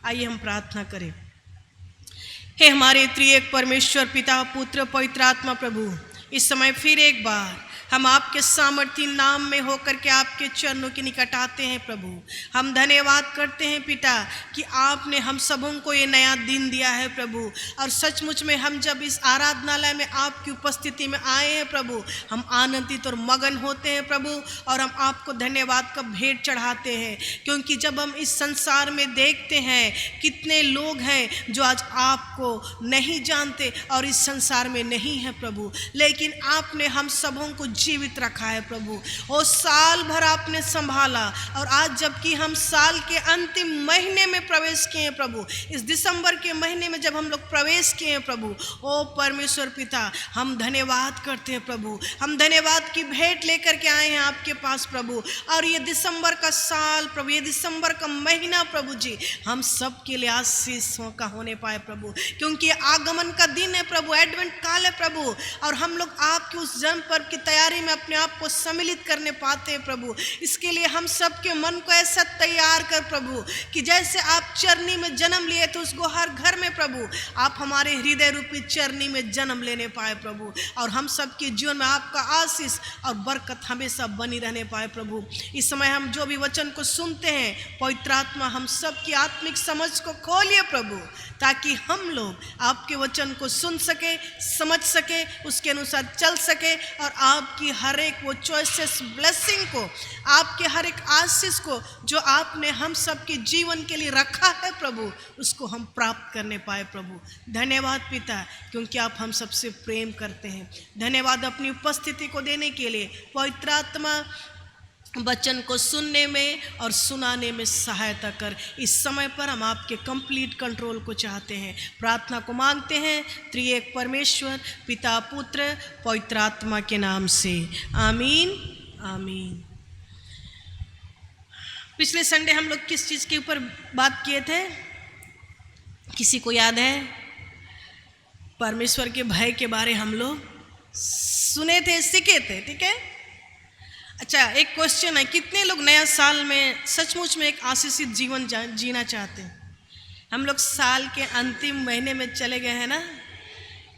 आइए हम प्रार्थना करें। हे हमारे त्रिएक परमेश्वर पिता पुत्र पवित्र आत्मा प्रभु, इस समय फिर एक बार हम आपके सामर्थ्य नाम में होकर के आपके चरणों के निकट आते हैं प्रभु। हम धन्यवाद करते हैं पिता कि आपने हम सबों को ये नया दिन दिया है प्रभु। और सचमुच में हम जब इस आराधनालय में आपकी उपस्थिति में आए हैं प्रभु, हम आनंदित और मगन होते हैं प्रभु। और हम आपको धन्यवाद का भेंट चढ़ाते हैं, क्योंकि जब हम इस संसार में देखते हैं कितने लोग हैं जो आज आपको नहीं जानते और इस संसार में नहीं है प्रभु, लेकिन आपने हम सबों को जीवित रखा है प्रभु। वो साल भर आपने संभाला, और आज जबकि हम साल के अंतिम महीने में प्रवेश किए हैं प्रभु, इस दिसंबर के महीने में जब हम लोग प्रवेश किए हैं प्रभु, ओ परमेश्वर पिता हम धन्यवाद करते हैं प्रभु। हम धन्यवाद की भेंट लेकर के आए हैं आपके पास प्रभु। और ये दिसंबर का साल प्रभु, ये दिसंबर का महीना प्रभु जी हम सब के लिए आशीषों का होने पाए प्रभु, क्योंकि आगमन का दिन है प्रभु, एडवेंट काल है प्रभु। और हम लोग आपके उस जन्म पर्व की तैयारी में अपने आप को सम्मिलित करने पाते हैं प्रभु। इसके लिए हम सबके मन को ऐसा तैयार कर प्रभु कि जैसे आप चरनी में जन्म लिए थे उसको हर घर में प्रभु, आप हमारे हृदय रूपी चरनी में जन्म लेने पाए प्रभु। और हम सबके जीवन में आपका आशीष और बरकत हमेशा बनी रहने पाए प्रभु। इस समय हम जो भी वचन को सुनते हैं, पवित्र आत्मा हम सबकी आत्मिक समझ को खोलिए प्रभु, ताकि हम लोग आपके वचन को सुन सके, समझ सके, उसके अनुसार चल सके, और आपकी हर एक वो चॉइसेस ब्लेसिंग को, आपके हर एक आशीष को जो आपने हम सबके जीवन के लिए रखा है प्रभु, उसको हम प्राप्त करने पाए प्रभु। धन्यवाद पिता, क्योंकि आप हम सबसे प्रेम करते हैं। धन्यवाद अपनी उपस्थिति को देने के लिए। पवित्र आत्मा वचन को सुनने में और सुनाने में सहायता कर। इस समय पर हम आपके कंप्लीट कंट्रोल को चाहते हैं। प्रार्थना को मांगते हैं त्रिएक परमेश्वर पिता पुत्र पवित्र आत्मा के नाम से, आमीन आमीन। पिछले संडे हम लोग किस चीज़ के ऊपर बात किए थे, किसी को याद है? परमेश्वर के भय के बारे हम लोग सुने थे, सीखे थे, ठीक है। अच्छा, एक क्वेश्चन है, कितने लोग नया साल में सचमुच में एक आशीषित जीवन जीना चाहते हैं? हम लोग साल के अंतिम महीने में चले गए हैं ना।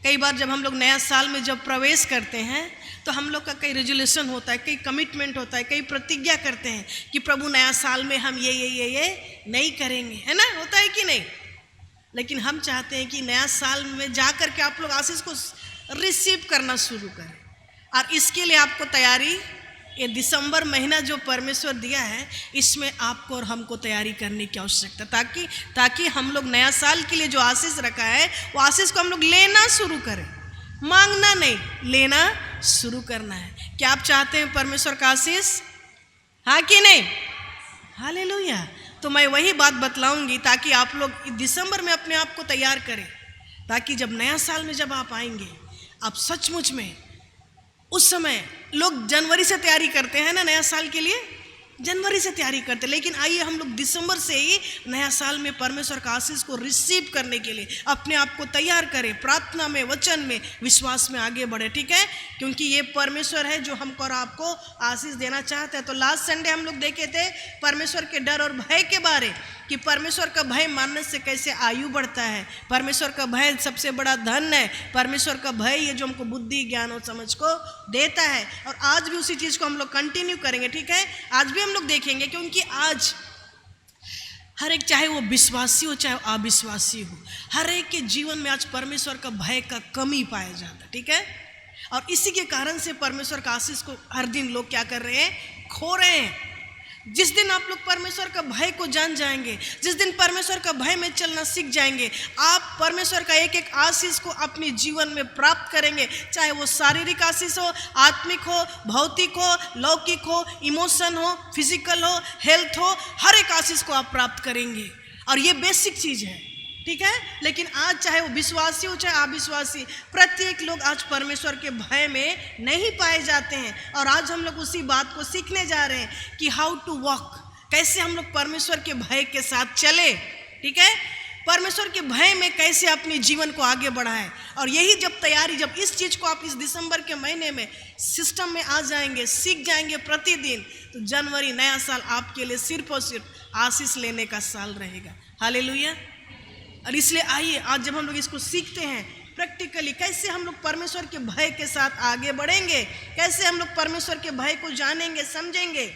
कई बार जब हम लोग नया साल में जब प्रवेश करते हैं तो हम लोग का कई रेजोल्यूशन होता है, कई कमिटमेंट होता है, कई प्रतिज्ञा करते हैं कि प्रभु नया साल में हम ये नहीं करेंगे, है ना, होता है कि नहीं। लेकिन हम चाहते हैं कि नया साल में जा कर के आप लोग आशीष को रिसीव करना शुरू करें, और इसके लिए आपको तैयारी, ये दिसंबर महीना जो परमेश्वर दिया है, इसमें आपको और हमको तैयारी करने की आवश्यकता, ताकि हम लोग नया साल के लिए जो आशीष रखा है वो आशीष को हम लोग लेना शुरू करें। मांगना नहीं, लेना शुरू करना है। क्या आप चाहते हैं परमेश्वर का आशीष? हाँ कि नहीं? हालेलुया। तो मैं वही बात बतलाऊंगी ताकि आप लोग दिसंबर में अपने आप को तैयार करें, ताकि जब नया साल में जब आप आएंगे, आप सचमुच में, उस समय लोग जनवरी से तैयारी करते हैं ना नया साल के लिए, जनवरी से तैयारी करते हैं, लेकिन आइए हम लोग दिसंबर से ही नया साल में परमेश्वर का आशीष को रिसीव करने के लिए अपने आप को तैयार करें। प्रार्थना में, वचन में, विश्वास में आगे बढ़े, ठीक है, क्योंकि ये परमेश्वर है जो हमको और आपको आशीष देना चाहता है। तो लास्ट संडे हम लोग देखे थे परमेश्वर के डर और भय के बारे, कि परमेश्वर का भय मानने से कैसे आयु बढ़ता है। परमेश्वर का भय सबसे बड़ा धन है। परमेश्वर का भय ये जो हमको बुद्धि, ज्ञान और समझ को देता है। और आज भी उसी चीज़ को हम लोग कंटिन्यू करेंगे, ठीक है। आज भी हम लोग देखेंगे, क्योंकि आज हर एक, चाहे वो विश्वासी हो चाहे अविश्वासी हो, हर एक के जीवन में आज परमेश्वर का भय का कमी पाया जाता है, ठीक है। और इसी के कारण से परमेश्वर का आशीष को हर दिन लोग क्या कर रहे हैं, खो रहे हैं। जिस दिन आप लोग परमेश्वर का भय को जान जाएंगे, जिस दिन परमेश्वर का भय में चलना सीख जाएंगे, आप परमेश्वर का एक एक आशीष को अपने जीवन में प्राप्त करेंगे। चाहे वो शारीरिक आशीष हो, आत्मिक हो, भौतिक हो, लौकिक हो, इमोशन हो, फिजिकल हो, हेल्थ हो, हर एक आशीष को आप प्राप्त करेंगे। और ये बेसिक चीज़ है, ठीक है। लेकिन आज चाहे वो विश्वासी हो चाहे अविश्वासी, प्रत्येक लोग आज परमेश्वर के भय में नहीं पाए जाते हैं। और आज हम लोग उसी बात को सीखने जा रहे हैं कि हाउ टू वॉक, कैसे हम लोग परमेश्वर के भय के साथ चले, ठीक है। परमेश्वर के भय में कैसे अपने जीवन को आगे बढ़ाएं। और यही जब तैयारी, जब इस चीज़ को आप इस दिसंबर के महीने में सिस्टम में आ जाएंगे, सीख जाएंगे प्रतिदिन, तो जनवरी नया साल आपके लिए सिर्फ और सिर्फ आशीष लेने का साल रहेगा। हालेलुया। और इसलिए आइए आज जब हम लोग इसको सीखते हैं प्रैक्टिकली, कैसे हम लोग परमेश्वर के भय के साथ आगे बढ़ेंगे, कैसे हम लोग परमेश्वर के भय को जानेंगे, समझेंगे।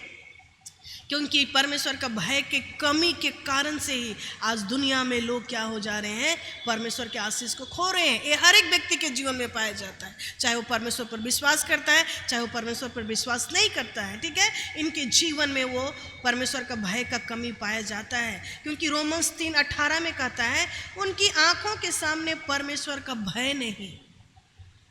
क्योंकि परमेश्वर का भय के कमी के कारण से ही आज दुनिया में लोग क्या हो जा रहे हैं, परमेश्वर के आशीष को खो रहे हैं। ये हर एक व्यक्ति के जीवन में पाया जाता है, चाहे वो परमेश्वर पर विश्वास करता है, चाहे वो परमेश्वर पर विश्वास नहीं करता है। ठीक है, इनके जीवन में वो परमेश्वर का भय का कमी पाया जाता है। क्योंकि रोमन्स 3:18 में कहता है, उनकी आंखों के सामने परमेश्वर का भय नहीं।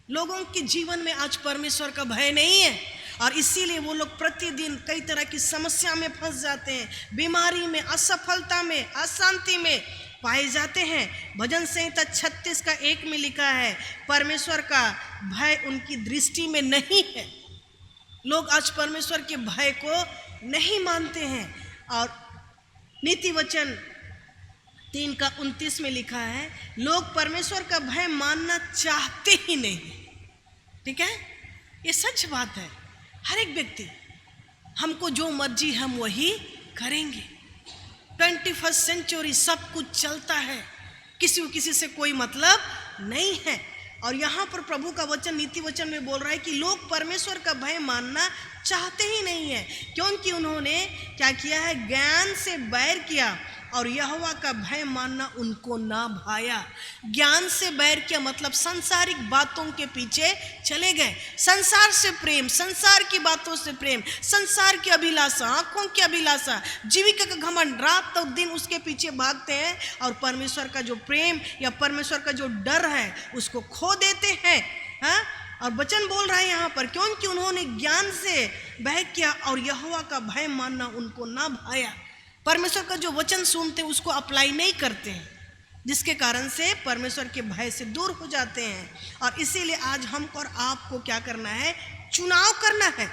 लोगों के जीवन में आज परमेश्वर का भय नहीं है और इसीलिए वो लोग प्रतिदिन कई तरह की समस्या में फंस जाते हैं, बीमारी में, असफलता में, अशांति में पाए जाते हैं। भजन संहिता 36:1 में लिखा है, परमेश्वर का भय उनकी दृष्टि में नहीं है। लोग आज परमेश्वर के भय को नहीं मानते हैं। और नीति वचन 3:29 में लिखा है, लोग परमेश्वर का भय मानना चाहते ही नहीं। ठीक है, ये सच बात है। हर एक व्यक्ति, हमको जो मर्जी हम वही करेंगे। 21st सेंचुरी, सब कुछ चलता है, किसी को किसी से कोई मतलब नहीं है। और यहाँ पर प्रभु का वचन नीति वचन में बोल रहा है कि लोग परमेश्वर का भय मानना चाहते ही नहीं है, क्योंकि उन्होंने क्या किया है, ज्ञान से बैर किया और यहोवा का भय मानना उनको ना भाया। ज्ञान से बैर किया मतलब संसारिक बातों के पीछे चले गए, संसार से प्रेम, संसार की बातों से प्रेम, संसार की अभिलाषा, आंखों की अभिलाषा, जीविका का घमंड, रात और दिन उसके पीछे भागते हैं और परमेश्वर का जो प्रेम या परमेश्वर का जो डर है उसको खो देते हैं। हाँ, और वचन बोल रहा है यहाँ पर, क्योंकि उन्होंने ज्ञान से बैर किया और यहोवा का भय मानना उनको ना भाया। परमेश्वर का जो वचन सुनते हैं उसको अप्लाई नहीं करते हैं, जिसके कारण से परमेश्वर के भय से दूर हो जाते हैं। और इसीलिए आज हमको और आपको क्या करना है, चुनाव करना है।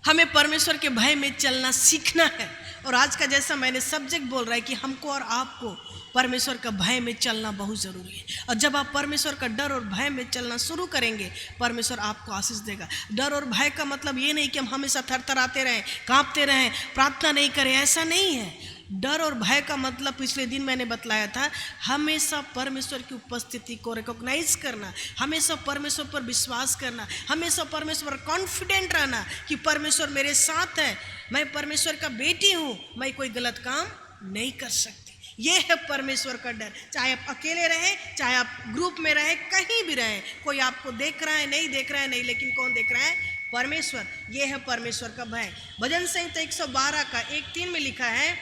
हमें परमेश्वर के भय में चलना सीखना है। और आज का जैसा मैंने सब्जेक्ट बोल रहा है कि हमको और आपको परमेश्वर का भय में चलना बहुत ज़रूरी है। और जब आप परमेश्वर का डर और भय में चलना शुरू करेंगे, परमेश्वर आपको आशीष देगा। डर और भय का मतलब ये नहीं कि हम हमेशा थरथराते रहें, कांपते रहें, प्रार्थना नहीं करें, ऐसा नहीं है। डर और भय का मतलब पिछले दिन मैंने बतलाया था, हमेशा परमेश्वर की उपस्थिति को रिकॉग्नाइज करना, हमेशा परमेश्वर पर विश्वास करना, हमेशा परमेश्वर कॉन्फिडेंट रहना कि परमेश्वर मेरे साथ है, मैं परमेश्वर का बेटी हूँ, मैं कोई गलत काम नहीं कर सकती। ये है परमेश्वर का डर। चाहे आप अकेले रहें, चाहे आप ग्रुप में रहें, कहीं भी रहें, कोई आपको देख रहा है नहीं देख रहा है नहीं, लेकिन कौन देख रहा है, परमेश्वर। ये है परमेश्वर का भय। भजन संहिता 112:1-3 में लिखा है,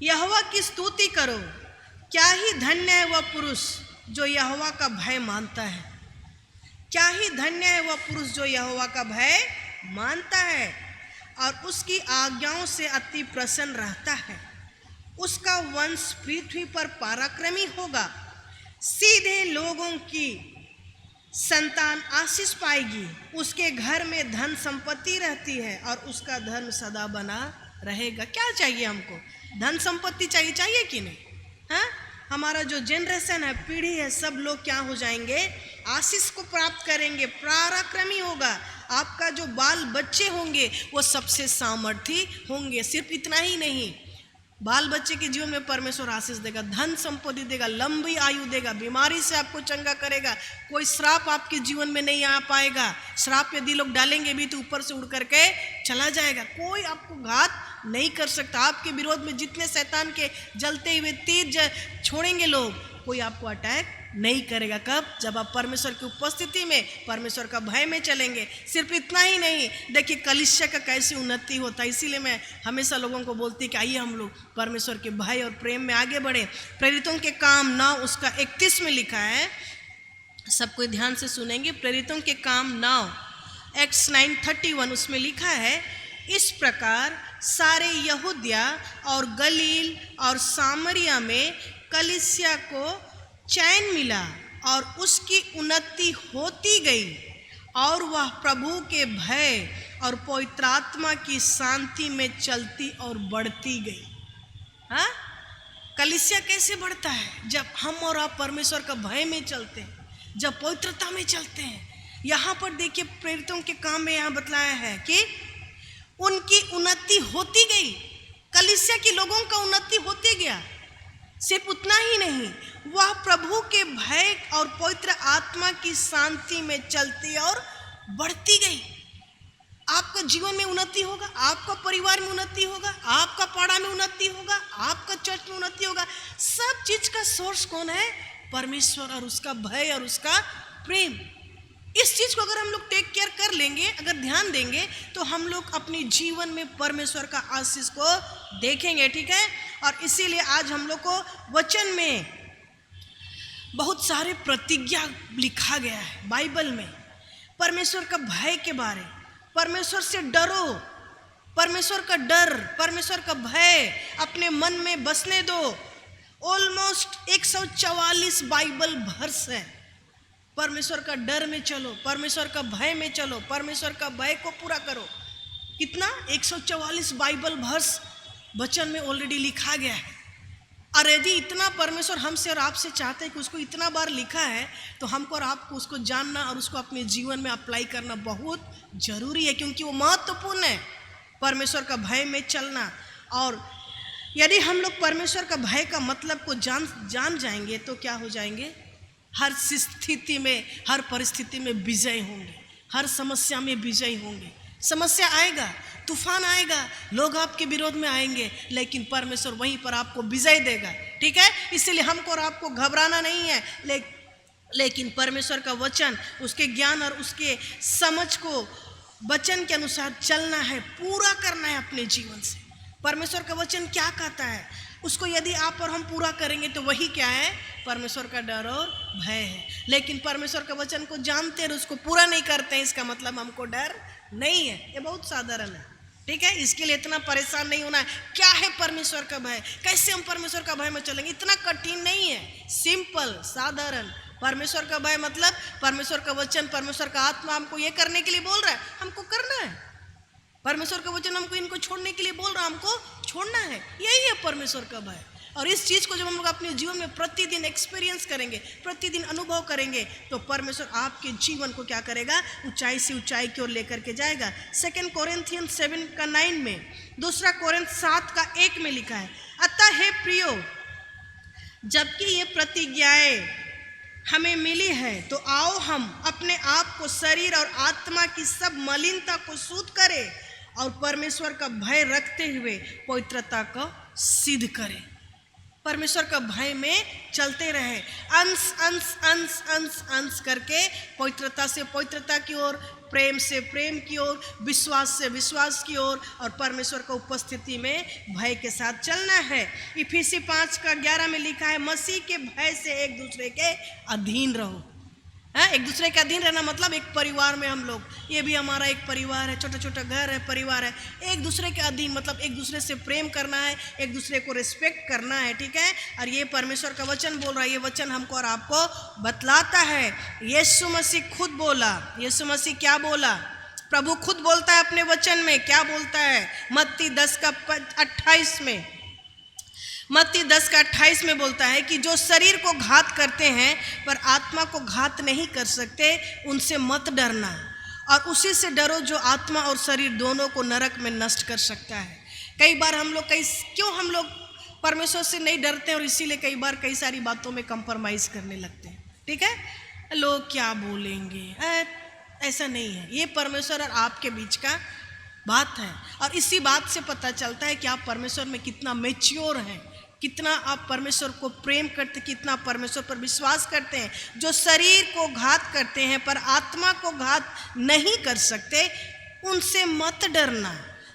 यहोवा की स्तुति करो, क्या ही धन्य है वह पुरुष जो यहोवा का भय मानता है। क्या ही धन्य है वह पुरुष जो यहोवा का भय मानता है और उसकी आज्ञाओं से अति प्रसन्न रहता है। उसका वंश पृथ्वी पर पराक्रमी होगा, सीधे लोगों की संतान आशीष पाएगी। उसके घर में धन संपत्ति रहती है और उसका धर्म सदा बना रहेगा। क्या चाहिए हमको, धन संपत्ति चाहिए, चाहिए कि नहीं? हाँ, हमारा जो जनरेशन है, पीढ़ी है, सब लोग क्या हो जाएंगे, आशीष को प्राप्त करेंगे, पराक्रमी होगा। आपका जो बाल बच्चे होंगे वो सबसे सामर्थी होंगे। सिर्फ इतना ही नहीं, बाल बच्चे के जीवन में परमेश्वर आशीष देगा, धन संपत्ति देगा, लंबी आयु देगा, बीमारी से आपको चंगा करेगा, कोई श्राप आपके जीवन में नहीं आ पाएगा। श्राप यदि लोग डालेंगे भी तो ऊपर से उड़ करके चला जाएगा, कोई आपको घात नहीं कर सकता। आपके विरोध में जितने शैतान के जलते हुए तीर छोड़ेंगे लोग, कोई आपको अटैक नहीं करेगा। कब? जब आप परमेश्वर की उपस्थिति में, परमेश्वर का भय में चलेंगे। सिर्फ इतना ही नहीं, देखिए कलीसिया का कैसी उन्नति होता है। इसीलिए मैं हमेशा लोगों को बोलती कि आइए हम लोग परमेश्वर के भय और प्रेम में आगे बढ़े। प्रेरितों के काम 9 उसका 31 में लिखा है, सब कोई ध्यान से सुनेंगे। प्रेरितों के काम 9 Acts 9:31 उसमें लिखा है, इस प्रकार सारे यहूदिया और गलील और सामरिया में कलीसिया को चैन मिला और उसकी उन्नति होती गई और वह प्रभु के भय और पवित्र आत्मा की शांति में चलती और बढ़ती गई। हाँ, कलीसिया कैसे बढ़ता है? जब हम और आप परमेश्वर का भय में चलते हैं, जब पवित्रता में चलते हैं। यहाँ पर देखिए प्रेरितों के काम में यहाँ बतलाया है कि उनकी उन्नति होती गई। कलीसिया के लोगों का उन्नति होते गया। सिर्फ उतना ही नहीं, वह प्रभु के भय और पवित्र आत्मा की शांति में चलती और बढ़ती गई। आपका जीवन में उन्नति होगा, आपका परिवार में उन्नति होगा, आपका पाड़ा में उन्नति होगा, आपका चर्च में उन्नति होगा। सब चीज का सोर्स कौन है? परमेश्वर और उसका भय और उसका प्रेम। इस चीज को अगर हम लोग टेक केयर कर लेंगे, अगर ध्यान देंगे, तो हम लोग अपने जीवन में परमेश्वर का आशीष को देखेंगे। ठीक है। और इसीलिए आज हम लोग को वचन में बहुत सारे प्रतिज्ञा लिखा गया है बाइबल में, परमेश्वर का भय के बारे। परमेश्वर से डरो, परमेश्वर का डर, परमेश्वर का भय अपने मन में बसने दो। ऑलमोस्ट 144 बाइबल वर्स है। परमेश्वर का डर में चलो, परमेश्वर का भय में चलो, परमेश्वर का भय को पूरा करो। कितना? 144 बाइबल वर्स वचन में ऑलरेडी लिखा गया है। और यदि इतना परमेश्वर हमसे और आपसे चाहते हैं कि उसको इतना बार लिखा है, तो हमको और आपको उसको जानना और उसको अपने जीवन में अप्लाई करना बहुत जरूरी है, क्योंकि वो महत्वपूर्ण है, परमेश्वर का भय में चलना। और यदि हम लोग परमेश्वर का भय का मतलब को जान जाएंगे तो क्या हो जाएंगे? हर स्थिति में, हर परिस्थिति में विजय होंगे, हर समस्या में विजय होंगे। समस्या आएगा, तूफान आएगा, लोग आपके विरोध में आएंगे, लेकिन परमेश्वर वहीं पर आपको विजय देगा। ठीक है। इसलिए हमको और आपको घबराना नहीं है, लेकिन परमेश्वर का वचन, उसके ज्ञान और उसके समझ को वचन के अनुसार चलना है, पूरा करना है अपने जीवन से। परमेश्वर का वचन क्या कहता है, उसको यदि आप और हम पूरा करेंगे तो वही क्या है? परमेश्वर का डर और भय है। लेकिन परमेश्वर का वचन को जानते हैं और उसको पूरा नहीं करते हैं, इसका मतलब हमको डर नहीं है। ये बहुत साधारण है। ठीक है। इसके लिए इतना परेशान नहीं होना है। क्या है परमेश्वर का भय, कैसे हम परमेश्वर का भय में चलेंगे? इतना कठिन नहीं है, सिंपल, साधारण। परमेश्वर का भय मतलब परमेश्वर का वचन, परमेश्वर का आत्मा हमको ये करने के लिए बोल रहा है, हमको करना है। परमेश्वर का वचन हमको इनको छोड़ने के लिए बोल रहा है, हमको छोड़ना है। यही है परमेश्वर का भय। और इस चीज़ को जब हम लोग अपने जीवन में प्रतिदिन एक्सपीरियंस करेंगे, प्रतिदिन अनुभव करेंगे, तो परमेश्वर आपके जीवन को क्या करेगा? ऊंचाई से ऊंचाई की ओर लेकर के जाएगा। 2 कोरिन्थियंस 7:9 में, 2 कोरिन्थ 7:1 में लिखा है, अतः हे प्रियो, जबकि ये प्रतिज्ञाएं हमें मिली है, तो आओ हम अपने आप को शरीर और आत्मा की सब मलिनता को शुद्ध करें और परमेश्वर का भय रखते हुए पवित्रता को सिद्ध करें। परमेश्वर का भय में चलते रहे, अंश अंश अंश अंश अंश करके पवित्रता से पवित्रता की ओर, प्रेम से प्रेम की ओर, विश्वास से विश्वास की ओर, और परमेश्वर का उपस्थिति में भय के साथ चलना है। इफिसी 5:11 में लिखा है, मसीह के भय से एक दूसरे के अधीन रहो। एक दूसरे के अधीन रहना मतलब एक परिवार में हम लोग, ये भी हमारा एक परिवार है, छोटा छोटा घर है, परिवार है। एक दूसरे के अधीन मतलब एक दूसरे से प्रेम करना है, एक दूसरे को रिस्पेक्ट करना है। ठीक है। और ये परमेश्वर का वचन बोल रहा है, ये वचन हमको और आपको बतलाता है। यीशु मसीह खुद बोला, यीशु मसीह क्या बोला? प्रभु खुद बोलता है अपने वचन में, क्या बोलता है? मत्ती 10:28 में, मत्ती 10:28 में बोलता है कि जो शरीर को घात करते हैं पर आत्मा को घात नहीं कर सकते, उनसे मत डरना, और उसी से डरो जो आत्मा और शरीर दोनों को नरक में नष्ट कर सकता है। कई बार हम लोग क्यों हम लोग परमेश्वर से नहीं डरते, और इसीलिए कई बार कई सारी बातों में कंप्रोमाइज़ करने लगते हैं। ठीक है। लोग क्या बोलेंगे, ऐसा नहीं है। ये परमेश्वर और आपके बीच का बात है, और इसी बात से पता चलता है कि आप परमेश्वर में कितना मैच्योर हैं, कितना आप परमेश्वर को प्रेम करते, कितना परमेश्वर पर विश्वास करते हैं। जो शरीर को घात करते हैं पर आत्मा को घात नहीं कर सकते, उनसे मत डरना,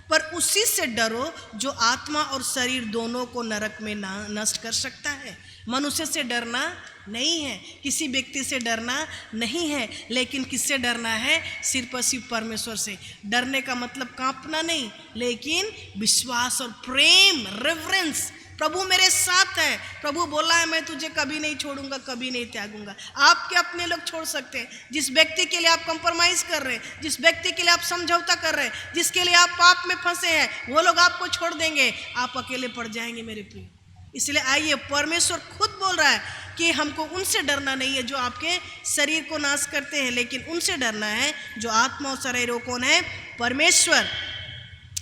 पर उसी से डरो जो आत्मा और शरीर दोनों को नरक में नष्ट कर सकता है। मनुष्य से डरना नहीं है, किसी व्यक्ति से डरना नहीं है, लेकिन किससे डरना है? सिर्फ और सिर्फ परमेश्वर से। डरने का मतलब कांपना नहीं, लेकिन विश्वास और प्रेम, रेवरेंस। प्रभु मेरे साथ है, प्रभु बोला है मैं तुझे कभी नहीं छोड़ूंगा, कभी नहीं त्यागूंगा। आप क्या अपने लोग छोड़ सकते हैं? जिस व्यक्ति के लिए आप कंप्रोमाइज कर रहे हैं, जिस व्यक्ति के लिए आप समझौता कर रहे हैं, जिसके लिए आप पाप में फंसे हैं, वो लोग आपको छोड़ देंगे, आप अकेले पड़ जाएंगे मेरे प्रिय। इसलिए आइए, परमेश्वर खुद बोल रहा है कि हमको उनसे डरना नहीं है जो आपके शरीर को नाश करते हैं, लेकिन उनसे डरना है जो आत्मा और शरीर, कौन है? परमेश्वर।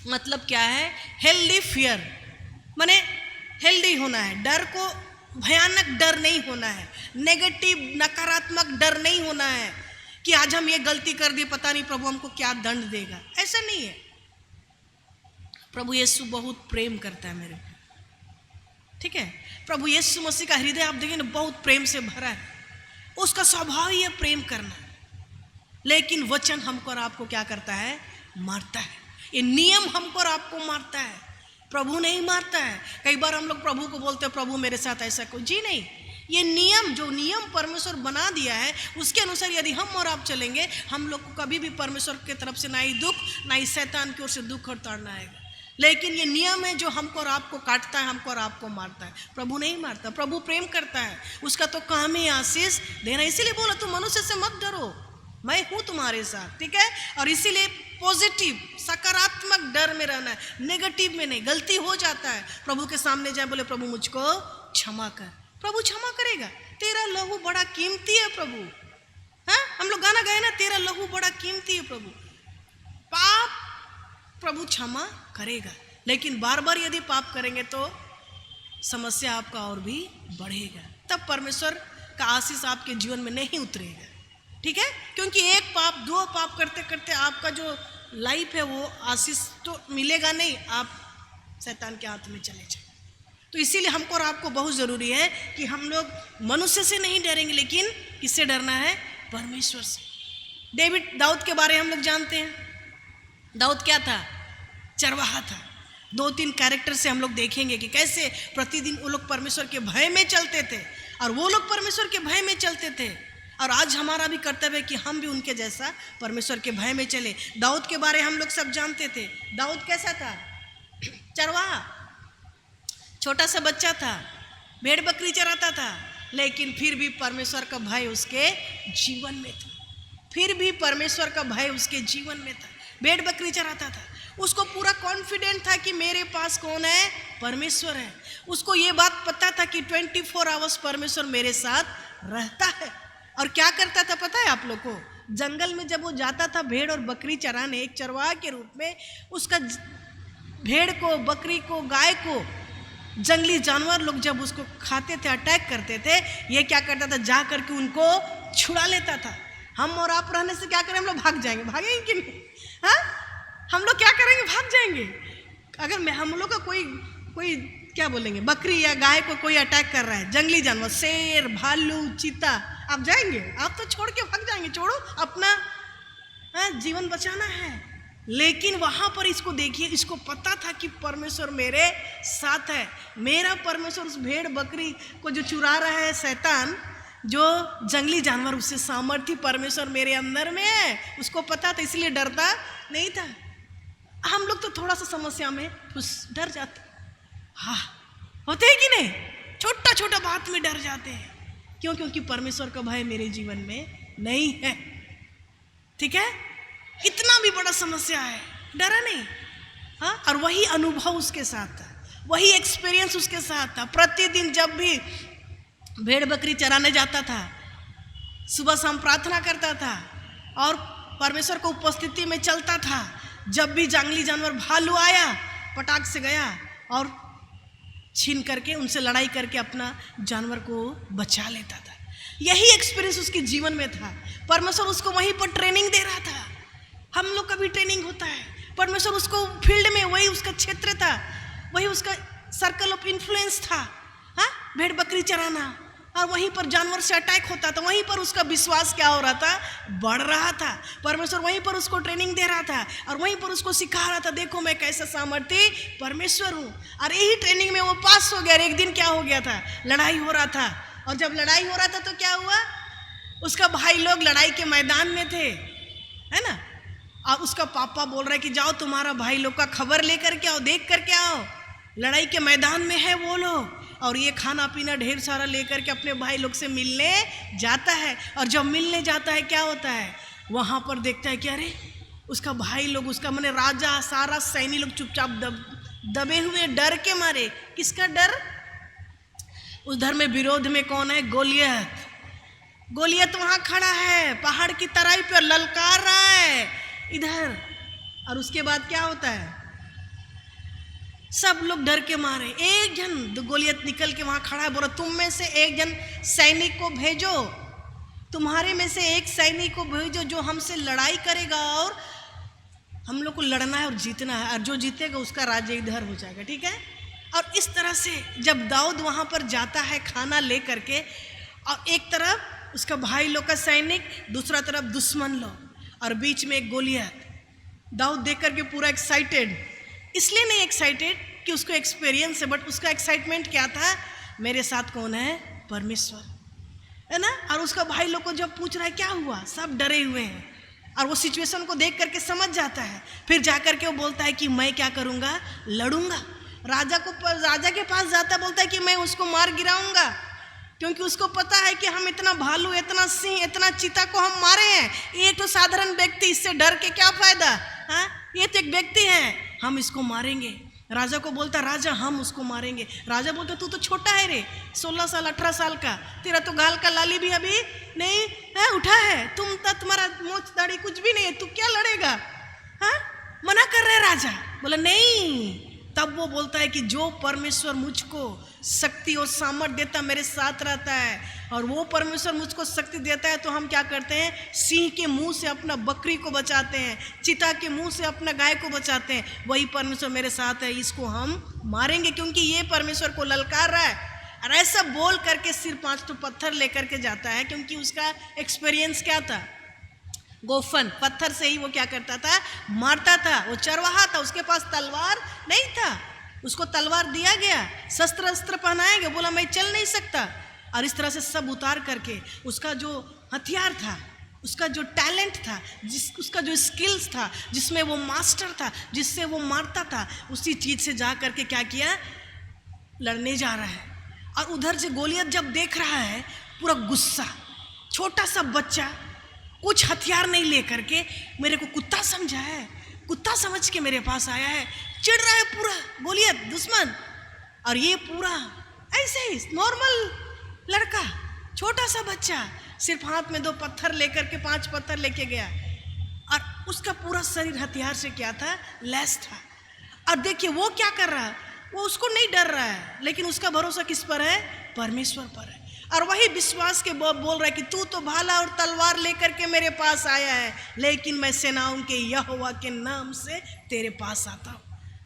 मतलब क्या है? Healthy fear. माने हेल्दी होना है, डर को भयानक डर नहीं होना है, नेगेटिव नकारात्मक डर नहीं होना है कि आज हम ये गलती कर दिए पता नहीं प्रभु हमको क्या दंड देगा, ऐसा नहीं है। प्रभु यीशु बहुत प्रेम करता है मेरे को, ठीक है। प्रभु यीशु मसीह का हृदय आप देखिए ना बहुत प्रेम से भरा है, उसका स्वभाव ही है प्रेम करना। लेकिन वचन हमको और आपको क्या करता है, मारता है। ये नियम हमको और आपको मारता है, प्रभु नहीं मारता है। कई बार हम लोग प्रभु को बोलते हैं प्रभु मेरे साथ ऐसा कोई, जी नहीं। ये नियम, जो नियम परमेश्वर बना दिया है उसके अनुसार यदि हम और आप चलेंगे, हम लोग को कभी भी परमेश्वर की तरफ से ना ही दुख ना ही शैतान की ओर से दुख और ताड़ना आएगा। लेकिन ये नियम है जो हमको और आपको काटता है, हमको और आपको मारता है। प्रभु नहीं मारता, प्रभु प्रेम करता है, उसका तो काम ही आशीष देना। इसीलिए बोला तुम मनुष्य से मत डरो, मैं हूं तुम्हारे साथ, ठीक है। और इसीलिए पॉजिटिव सकारात्मक डर में रहना है, नेगेटिव में नहीं। गलती हो जाता है, प्रभु के सामने जाए बोले प्रभु मुझको क्षमा कर, प्रभु क्षमा करेगा। तेरा लहू बड़ा कीमती है प्रभु, हाँ हम लोग गाना गाए ना, तेरा लहू बड़ा कीमती है प्रभु। पाप प्रभु क्षमा करेगा, लेकिन बार बार यदि पाप करेंगे तो समस्या आपका और भी बढ़ेगा, तब परमेश्वर का आशीष आपके जीवन में नहीं उतरेगा, ठीक है। क्योंकि एक पाप दो पाप करते करते आपका जो लाइफ है वो आशीष तो मिलेगा नहीं, आप शैतान के हाथ में चले जाए। तो इसीलिए हमको और आपको बहुत ज़रूरी है कि हम लोग मनुष्य से नहीं डरेंगे, लेकिन किससे डरना है, परमेश्वर से। दाऊद के बारे में हम लोग जानते हैं। दाऊद क्या था, चरवाहा था। 2-3 कैरेक्टर से हम लोग देखेंगे कि कैसे प्रतिदिन वो लोग परमेश्वर के भय में चलते थे और वो लोग परमेश्वर के भय में चलते थे। और आज हमारा भी कर्तव्य है कि हम भी उनके जैसा परमेश्वर के भय में चले। दाऊद के बारे हम लोग सब जानते थे। दाऊद कैसा था, चरवाहा, छोटा सा बच्चा था, भेड़ बकरी चराता था, लेकिन फिर भी परमेश्वर का भय उसके जीवन में था। फिर भी परमेश्वर का भय उसके जीवन में था। भेड़ बकरी चराता था, उसको पूरा कॉन्फिडेंट था कि मेरे पास कौन है, परमेश्वर है। उसको ये बात पता था कि 24 आवर्स परमेश्वर मेरे साथ रहता है। और क्या करता था पता है आप लोग को, जंगल में जब वो जाता था भेड़ और बकरी चराने, एक चरवाहा के रूप में, उसका भेड़ को, बकरी को, गाय को जंगली जानवर लोग जब उसको खाते थे, अटैक करते थे, ये क्या करता था, जा करके उनको छुड़ा लेता था। हम और आप रहने से क्या करें, हम लोग भाग जाएंगे, भागेंगे कि नहीं, हाँ हम लोग क्या करेंगे, भाग जाएंगे। अगर मैं हम लोग का कोई क्या बोलेंगे, बकरी या गाय को कोई अटैक कर रहा है, जंगली जानवर, शेर, भालू, चीता, आप जाएंगे, आप तो छोड़ के भाग जाएंगे, छोड़ो अपना जीवन बचाना है। लेकिन वहां पर इसको देखिए, इसको पता था कि परमेश्वर मेरे साथ है। मेरा परमेश्वर उस भेड़ बकरी को जो चुरा रहा है शैतान, जो जंगली जानवर, उससे सामर्थ्य परमेश्वर मेरे अंदर में है, उसको पता था, इसलिए डरता नहीं था। हम लोग तो थोड़ा सा समस्या में डर जाते, हाँ होते हैं कि नहीं, छोटा छोटा बात में डर जाते हैं। क्यों? क्योंकि परमेश्वर का भय मेरे जीवन में नहीं है, ठीक है। इतना भी बड़ा समस्या है, डरा नहीं, हाँ। और वही अनुभव उसके साथ था, वही एक्सपीरियंस उसके साथ था। प्रतिदिन जब भी भेड़ बकरी चराने जाता था, सुबह शाम प्रार्थना करता था और परमेश्वर को उपस्थिति में चलता था। जब भी जंगली जानवर भालू आया, पटाख से गया और छीन करके उनसे लड़ाई करके अपना जानवर को बचा लेता था। यही एक्सपीरियंस उसके जीवन में था। परमेश्वर उसको वहीं पर ट्रेनिंग दे रहा था। हम लोग का भी ट्रेनिंग होता है, परमेश्वर उसको फील्ड में, वही उसका क्षेत्र था, वही उसका सर्कल ऑफ इन्फ्लुएंस था, हाँ, भेड़ बकरी चराना। और वहीं पर जानवर से अटैक होता था, वहीं पर उसका विश्वास क्या हो रहा था, बढ़ रहा था। परमेश्वर वहीं पर उसको ट्रेनिंग दे रहा था और वहीं पर उसको सिखा रहा था, देखो मैं कैसा सामर्थ्य परमेश्वर हूँ। और यही ट्रेनिंग में वो पास हो गया। एक दिन क्या हो गया था, लड़ाई हो रहा था, और जब लड़ाई हो रहा था तो क्या हुआ, उसका भाई लोग लड़ाई के मैदान में थे, है ना। और उसका पापा बोल रहा है कि जाओ तुम्हारा भाई लोग का खबर लेकर के आओ, देख करके आओ, लड़ाई के मैदान में है वो लोग। और ये खाना पीना ढेर सारा लेकर के अपने भाई लोग से मिलने जाता है। और जब मिलने जाता है क्या होता है, वहाँ पर देखता है कि अरे उसका भाई लोग, उसका माने राजा, सारा सैनी लोग चुपचाप दबे हुए, डर के मारे। किसका डर, उधर में विरोध में कौन है, गोलियत। गोलियत वहाँ खड़ा है पहाड़ की तराई पर, ललकार रहा है इधर। और उसके बाद क्या होता है, सब लोग डर के मारे। एक जन गोलियत निकल के वहां खड़ा है, बोला तुम में से एक जन सैनिक को भेजो, तुम्हारे में से एक सैनिक को भेजो जो हमसे लड़ाई करेगा, और हम लोग को लड़ना है और जीतना है, और जो जीतेगा उसका राज्य इधर हो जाएगा, ठीक है। और इस तरह से जब दाऊद वहां पर जाता है खाना ले करके, और एक तरफ उसका भाई लोग का सैनिक, दूसरा तरफ दुश्मन लोग, और बीच में एक गोलियत। दाऊद देख करके पूरा एक्साइटेड, इसलिए नहीं एक्साइटेड कि उसको एक्सपीरियंस है, बट उसका एक्साइटमेंट क्या था, मेरे साथ कौन है, परमेश्वर है ना। और उसका भाई लोग को जब पूछ रहा है क्या हुआ, सब डरे हुए हैं, और वो सिचुएशन को देख करके समझ जाता है। फिर जाकर के वो बोलता है कि मैं क्या करूंगा, लड़ूंगा। राजा के पास जाता, बोलता है कि मैं उसको मार गिराऊंगा, क्योंकि उसको पता है कि हम इतना भालू, इतना सिंह, इतना चीता को हम मारे हैं, ये तो साधारण व्यक्ति, इससे डर के क्या फायदा, हाँ, ये तो एक व्यक्ति है, हम इसको मारेंगे। राजा को बोलता, राजा हम उसको मारेंगे। राजा बोलता, तू तो छोटा है रे, 16 साल 18 साल का, तेरा तो गाल का लाली भी अभी नहीं है उठा है, तुम्हारा मोछ दाढ़ी कुछ भी नहीं है, तू क्या लड़ेगा, हाँ, मना कर रहे राजा। बोला नहीं। तब वो बोलता है कि जो परमेश्वर मुझको शक्ति और सामर्थ देता, मेरे साथ रहता है, और वो परमेश्वर मुझको शक्ति देता है, तो हम क्या करते हैं, सिंह के मुंह से अपना बकरी को बचाते हैं, चीता के मुंह से अपना गाय को बचाते हैं। वही परमेश्वर मेरे साथ है, इसको हम मारेंगे, क्योंकि ये परमेश्वर को ललकार रहा है। और ऐसा बोल करके सिर 5 तो पत्थर लेकर के जाता है, क्योंकि उसका एक्सपीरियंस क्या था, गोफन पत्थर से ही वो क्या करता था, मारता था। वो चरवाहा था, उसके पास तलवार नहीं था, उसको तलवार दिया गया, शस्त्र अस्त्र पहनाया गया, बोला मैं चल नहीं सकता। और इस तरह से सब उतार करके उसका जो हथियार था, उसका जो टैलेंट था, उसका जो स्किल्स था, जिसमें वो मास्टर था, जिससे वो मारता था, उसी चीज से जा करके क्या किया, लड़ने जा रहा है। और उधर से गोलियत जब देख रहा है, पूरा गुस्सा, छोटा सा बच्चा कुछ हथियार नहीं लेकर के मेरे को कुत्ता समझा है, कुत्ता समझ के मेरे पास आया है, चिढ़ रहा है पूरा गोलियत दुश्मन। और ये पूरा ऐसे ही नॉर्मल लड़का, छोटा सा बच्चा, सिर्फ हाथ में 2 पत्थर लेकर के 5 पत्थर लेके गया, और उसका पूरा शरीर हथियार से क्या था, लैस था। और देखिए वो क्या कर रहा है, वो उसको नहीं डर रहा है, लेकिन उसका भरोसा किस पर है, परमेश्वर पर है। और वही विश्वास के बोल रहा है कि तू तो भाला और तलवार लेकर के मेरे पास आया है, लेकिन मैं सेनाओं के यहोवा के नाम से तेरे पास आता हूँ।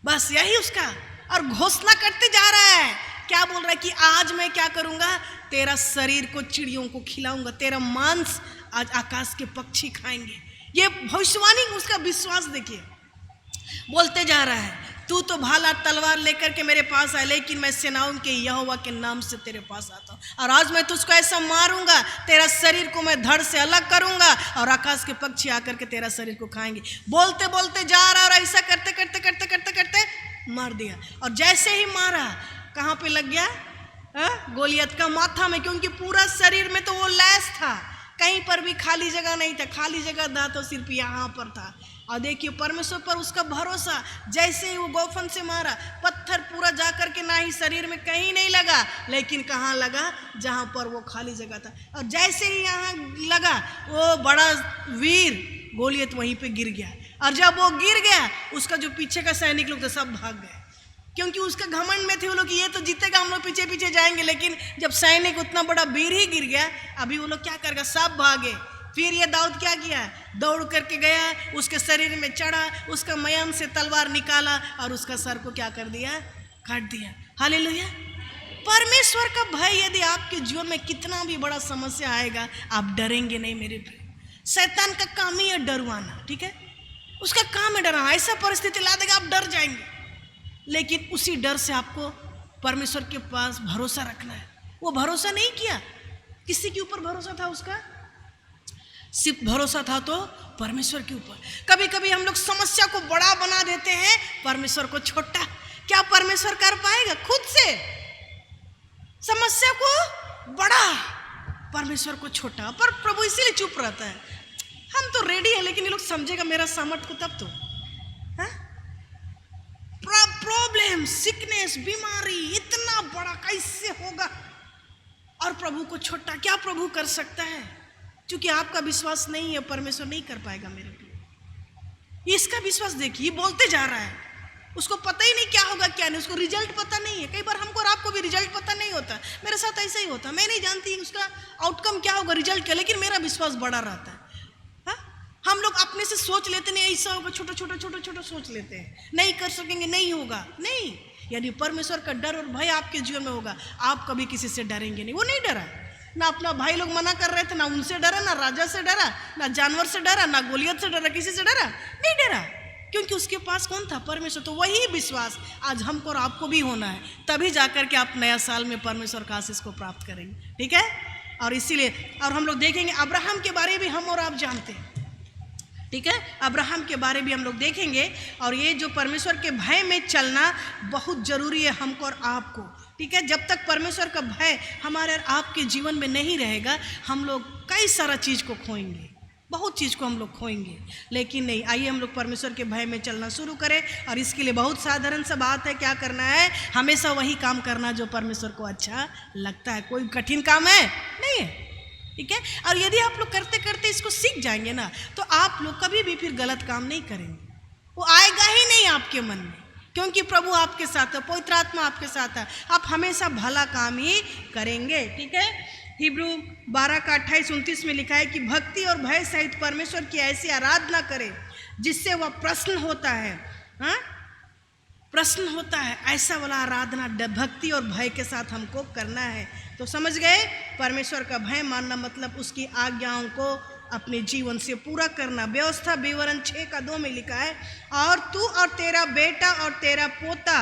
बस यही उसका, और घोषणा करते जा रहा है, क्या बोल रहा है कि आज मैं क्या करूंगा, तेरा शरीर को चिड़ियों को खिलाऊंगा, तेरा मांस आज आकाश के पक्षी खाएंगे। ये भविष्यवाणी, उसका विश्वास देखिए, बोलते जा रहा है, तू तो भाला तलवार लेकर के मेरे पास आया, लेकिन मैं सेनाओं के यहोवा के नाम से तेरे पास आता हूँ, और आज मैं तुझको ऐसा मारूंगा, तेरा शरीर को मैं धड़ से अलग करूंगा, और आकाश के पक्षी आकर के तेरा शरीर को खाएंगे। बोलते बोलते जा रहा, और ऐसा करते करते करते करते करते मार दिया। और जैसे ही मारा, कहाँ पे लग गया, गोलियत का माथा में, क्योंकि पूरा शरीर में तो वो लैस था, कहीं पर भी खाली जगह नहीं था, खाली जगह था तो सिर्फ यहाँ पर था। और देखिए परमेश्वर पर उसका भरोसा, जैसे ही वो गोफन से मारा, पत्थर पूरा जाकर के ना ही शरीर में कहीं नहीं लगा, लेकिन कहाँ लगा, जहाँ पर वो खाली जगह था। और जैसे ही यहाँ लगा, वो बड़ा वीर गोलियत वहीं पे गिर गया। और जब वो गिर गया, उसका जो पीछे का सैनिक लोग थे सब भाग गए, क्योंकि उसका घमंड में थे वो लोग कि ये तो जीतेगा, हम लोग पीछे पीछे जाएंगे। लेकिन जब सैनिक उतना बड़ा वीर ही गिर गया, अभी वो लोग क्या करेगा, सब भागे। फिर ये दाऊद क्या किया, दौड़ करके गया, उसके शरीर में चढ़ा, उसका मयान से तलवार निकाला, और उसका सर को क्या कर दिया, काट दिया। हालेलुया। परमेश्वर का भय यदि आपके जीवन में कितना भी बड़ा समस्या आएगा, आप डरेंगे नहीं मेरे भाई। शैतान का काम ही है डरवाना, ठीक है, उसका काम है डराना। ऐसा परिस्थिति ला देगा, आप डर जाएंगे, लेकिन उसी डर से आपको परमेश्वर के पास भरोसा रखना है। वो भरोसा नहीं किया, किसी के ऊपर भरोसा था उसका, सिर्फ भरोसा था तो परमेश्वर के ऊपर। कभी कभी हम लोग समस्या को बड़ा बना देते हैं, परमेश्वर को छोटा। क्या परमेश्वर कर पाएगा खुद से समस्या को बड़ा, परमेश्वर को छोटा? पर प्रभु इसीलिए चुप रहता है। हम तो रेडी हैं, लेकिन ये लोग समझेगा मेरा सामर्थ्य को तब तो। प्रॉब्लम, सिकनेस, बीमारी इतना बड़ा कैसे होगा, और प्रभु को छोटा? क्या प्रभु कर सकता है? क्योंकि आपका विश्वास नहीं है, परमेश्वर नहीं कर पाएगा मेरे पे। इसका विश्वास देखिए, बोलते जा रहा है, उसको पता ही नहीं क्या होगा क्या नहीं, उसको रिजल्ट पता नहीं है। कई बार हमको और आपको भी रिजल्ट पता नहीं होता, मेरे साथ ऐसा ही होता, मैं नहीं जानती उसका आउटकम क्या होगा, रिजल्ट क्या, लेकिन मेरा विश्वास बढ़ा रहता है। हम लोग अपने से सोच लेते नहीं ऐसा होगा, छोटा छोटा सोच लेते हैं, नहीं कर सकेंगे, नहीं होगा, नहीं। यदि परमेश्वर का डर और भय आपके जीवन में होगा, आप कभी किसी से डरेंगे नहीं। वो नहीं डरा, ना अपना भाई लोग मना कर रहे थे, ना उनसे डरा, ना राजा से डरा, ना जानवर से डरा, ना गोलियत से डरा, किसी से डरा नहीं, डरा, क्योंकि उसके पास कौन था? परमेश्वर। तो वही विश्वास आज हमको और आपको भी होना है, तभी जाकर के आप नया साल में परमेश्वर का आशीष को प्राप्त करेंगे, ठीक है। और इसीलिए और हम लोग देखेंगे अब्राहम के बारे में हम और आप जानते हैं, ठीक है, अब्राहम के बारे में हम लोग देखेंगे। और ये जो परमेश्वर के भय में चलना बहुत जरूरी है हमको और आपको, ठीक है। जब तक परमेश्वर का भय हमारे और आपके जीवन में नहीं रहेगा, हम लोग कई सारा चीज़ को खोएंगे, बहुत चीज़ को हम लोग खोएंगे। लेकिन नहीं, आइए हम लोग परमेश्वर के भय में चलना शुरू करें। और इसके लिए बहुत साधारण सा बात है, क्या करना है? हमेशा वही काम करना जो परमेश्वर को अच्छा लगता है। कोई कठिन काम है नहीं है, ठीक है। और यदि आप लोग करते करते इसको सीख जाएंगे ना, तो आप लोग कभी भी फिर गलत काम नहीं करेंगे, वो आएगा ही नहीं आपके मन में, क्योंकि प्रभु आपके साथ है, पवित्र आत्मा आपके साथ है, आप हमेशा भला काम ही करेंगे, ठीक है। हिब्रू 12 का 28-29 में लिखा है कि भक्ति और भय सहित परमेश्वर की ऐसी आराधना करें जिससे वह प्रसन्न होता है। हाँ, प्रश्न होता है, ऐसा वाला आराधना भक्ति और भय के साथ हमको करना है। तो समझ गए, परमेश्वर का भय मानना मतलब उसकी आज्ञाओं को अपने जीवन से पूरा करना। व्यवस्था विवरण 6:2 में लिखा है, और तू और तेरा बेटा और तेरा पोता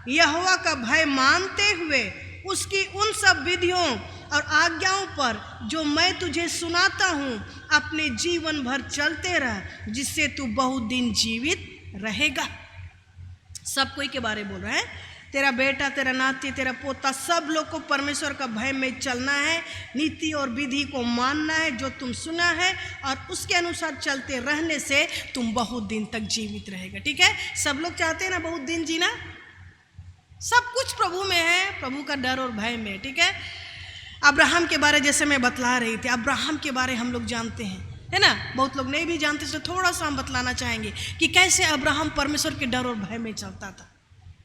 यहोवा का भय मानते हुए उसकी उन सब विधियों और आज्ञाओं पर जो मैं तुझे सुनाता हूँ अपने जीवन भर चलते रह, जिससे तू बहुत दिन जीवित रहेगा। सब कोई के बारे बोल रहा है, तेरा बेटा, तेरा नाती, तेरा पोता, सब लोग को परमेश्वर का भय में चलना है, नीति और विधि को मानना है जो तुम सुना है, और उसके अनुसार चलते रहने से तुम बहुत दिन तक जीवित रहेगा, ठीक है। सब लोग चाहते हैं ना बहुत दिन जीना, सब कुछ प्रभु में है, प्रभु का डर और भय में, ठीक है। अब्राहम के बारे जैसे मैं बतला रही थी, अब्राहम के बारे हम लोग जानते हैं, है ना, बहुत लोग नहीं भी जानते, तो थोड़ा सा हम बतलाना चाहेंगे कि कैसे अब्राहम परमेश्वर के डर और भय में चलता था।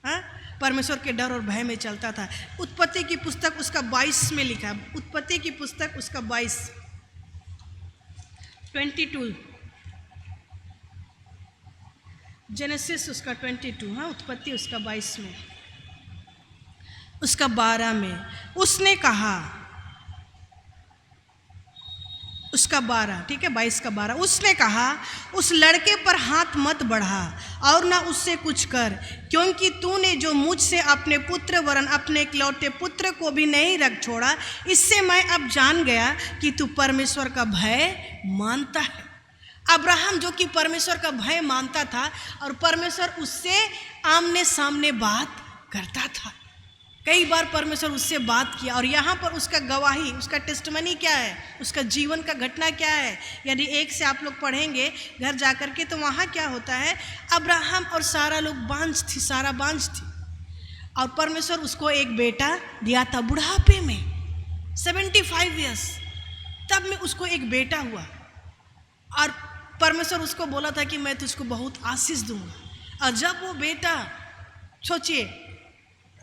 हाँ, परमेश्वर के डर और भय में चलता था। उत्पत्ति की पुस्तक उसका 22 में लिखा है, उत्पत्ति की पुस्तक उसका 22 जेनेसिस उसका 22, हाँ, उत्पत्ति उसका 22 में, उसका 12 में उसने कहा, उसका 12, ठीक है, 22 का 12, उसने कहा उस लड़के पर हाथ मत बढ़ा और ना उससे कुछ कर, क्योंकि तूने जो मुझसे अपने पुत्र वरन अपने इकलौते पुत्र को भी नहीं रख छोड़ा, इससे मैं अब जान गया कि तू परमेश्वर का भय मानता है। अब्राहम जो कि परमेश्वर का भय मानता था और परमेश्वर उससे आमने सामने बात करता था, कई बार परमेश्वर उससे बात किया, और यहाँ पर उसका गवाही, उसका टेस्टमनी क्या है, उसका जीवन का घटना क्या है। यदि 1 से आप लोग पढ़ेंगे घर जाकर के, तो वहाँ क्या होता है, अब्राहम और सारा लोग बांझ थी, सारा बांझ थी, और परमेश्वर उसको एक बेटा दिया था बुढ़ापे में, 75 ईयर्स, तब में उसको एक बेटा हुआ, और परमेश्वर उसको बोला था कि मैं तुझको बहुत आशीष दूंगा। और जब वो बेटा, सोचिए,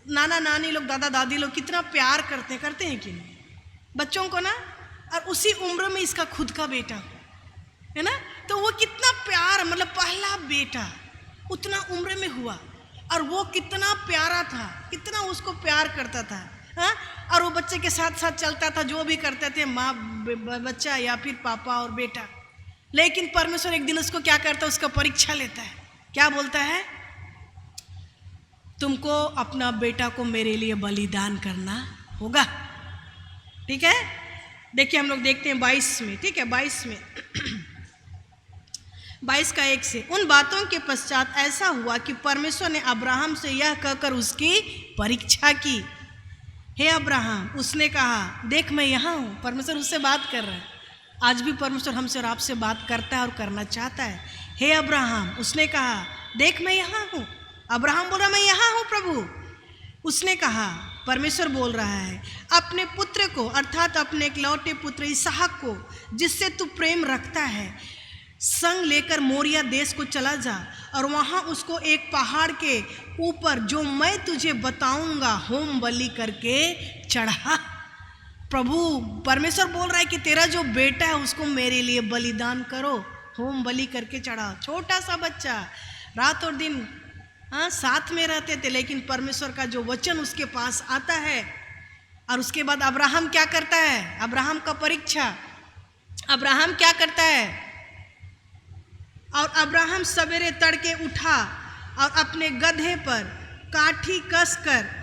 नाना नानी लोग, दादा दादी लोग कितना प्यार करते हैं कि नहीं बच्चों को ना, और उसी उम्र में इसका खुद का बेटा है ना, तो वो कितना प्यार, मतलब पहला बेटा उतना उम्र में हुआ, और वो कितना प्यारा था, कितना उसको प्यार करता था, हाँ, और वो बच्चे के साथ साथ चलता था, जो भी करते थे माँ बच्चा या फिर पापा और बेटा। लेकिन परमेश्वर एक दिन उसको क्या करता है, उसका परीक्षा लेता है, क्या बोलता है, तुमको अपना बेटा को मेरे लिए बलिदान करना होगा, ठीक है। देखिए हम लोग देखते हैं 22 में, ठीक है, 22 में 22 का 1 से, उन बातों के पश्चात ऐसा हुआ कि परमेश्वर ने अब्राहम से यह कहकर उसकी परीक्षा की, हे अब्राहम, उसने कहा देख मैं यहाँ हूँ। परमेश्वर उससे बात कर रहा है, आज भी परमेश्वर हमसे और आपसे बात करता है और करना चाहता है। हे अब्राहम, उसने कहा देख मैं यहाँ हूँ। अब्राहम बोला मैं यहाँ हूँ प्रभु। उसने कहा, परमेश्वर बोल रहा है, अपने पुत्र को अर्थात अपने इकलौते पुत्र इसहाक को जिससे तू प्रेम रखता है संग लेकर मोरिया देश को चला जा और वहाँ उसको एक पहाड़ के ऊपर जो मैं तुझे बताऊंगा होम बलि करके चढ़ा। प्रभु परमेश्वर बोल रहा है कि तेरा जो बेटा है उसको मेरे लिए बलिदान करो, होम बलि करके चढ़ा। छोटा सा बच्चा, रात और दिन साथ में रहते थे, लेकिन परमेश्वर का जो वचन उसके पास आता है। और उसके बाद अब्राहम क्या करता है, अब्राहम का परीक्षा, अब्राहम क्या करता है, और अब्राहम सवेरे तड़के उठा और अपने गधे पर काठी कसकर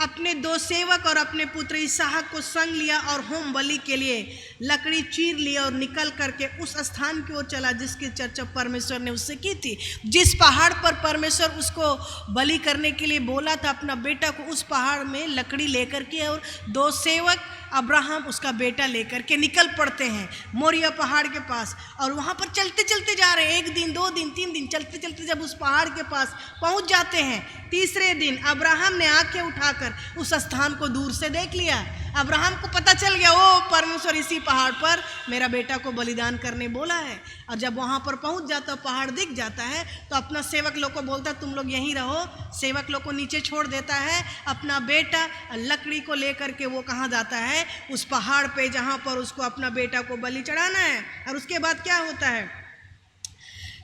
अपने 2 सेवक और अपने पुत्र इसहाक को संग लिया और होम बलि के लिए लकड़ी चीर लिया और निकल करके उस स्थान की ओर चला जिसकी चर्चा परमेश्वर ने उससे की थी। जिस पहाड़ पर परमेश्वर उसको बलि करने के लिए बोला था अपना बेटा को, उस पहाड़ में लकड़ी लेकर के और 2 सेवक अब्राहम उसका बेटा लेकर के निकल पड़ते हैं मोरिया पहाड़ के पास। और वहाँ पर चलते चलते जा रहे हैं, 1 दिन 2 दिन 3 दिन चलते चलते जब उस पहाड़ के पास पहुँच जाते हैं, तीसरे दिन अब्राहम ने आंखें उठाकर उस स्थान को दूर से देख लिया। अब्राहम को पता चल गया, ओ परमेश्वर इसी पहाड़ पर मेरा बेटा को बलिदान करने बोला है। और जब वहाँ पर पहुँच जाता, पहाड़ दिख जाता है, तो अपना सेवक लोग को बोलता तुम लोग यहीं रहो। सेवक लोग को नीचे छोड़ देता है, अपना बेटा लकड़ी को लेकर के वो कहाँ जाता है, उस पहाड़ पे जहाँ पर उसको अपना बेटा को बलि चढ़ाना है। और उसके बाद क्या होता है,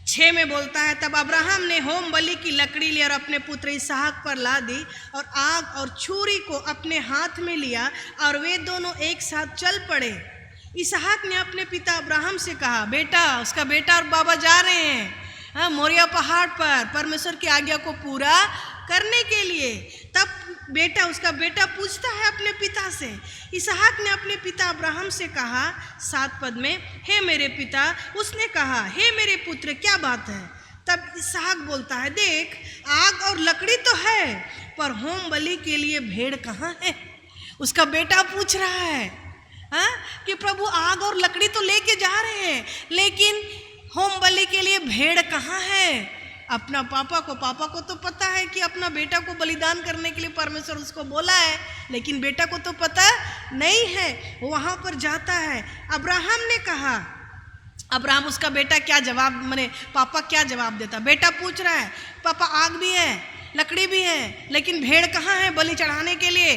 6 में बोलता है तब अब्राहम ने होम बलि की लकड़ी ली और अपने पुत्र इसहाक पर ला दी और आग और छुरी को अपने हाथ में लिया और वे दोनों एक साथ चल पड़े। इसहाक ने अपने पिता अब्राहम से कहा, बेटा, उसका बेटा और बाबा जा रहे हैं मोरिया पहाड़ पर परमेश्वर की आज्ञा को पूरा करने के लिए। तब बेटा, उसका बेटा पूछता है अपने पिता से, इसहाक ने अपने पिता अब्राहम से कहा 7 पद में, हे मेरे पिता। उसने कहा, हे मेरे पुत्र, क्या बात है? तब इसहाक बोलता है, देख, आग और लकड़ी तो है, पर होम बलि के लिए भेड़ कहाँ है? उसका बेटा पूछ रहा है कि प्रभु आग और लकड़ी तो लेके जा रहे हैं, लेकिन होम बलि के लिए भेड़ कहाँ है? अपना पापा को तो पता है कि अपना बेटा को बलिदान करने के लिए परमेश्वर उसको बोला है, लेकिन बेटा को तो पता नहीं है। वो वहाँ पर जाता है। अब्राहम ने कहा, अब्राहम उसका बेटा क्या जवाब, माने पापा क्या जवाब देता? बेटा पूछ रहा है, पापा आग भी है, लकड़ी भी है, लेकिन भेड़ कहाँ है बलि चढ़ाने के लिए?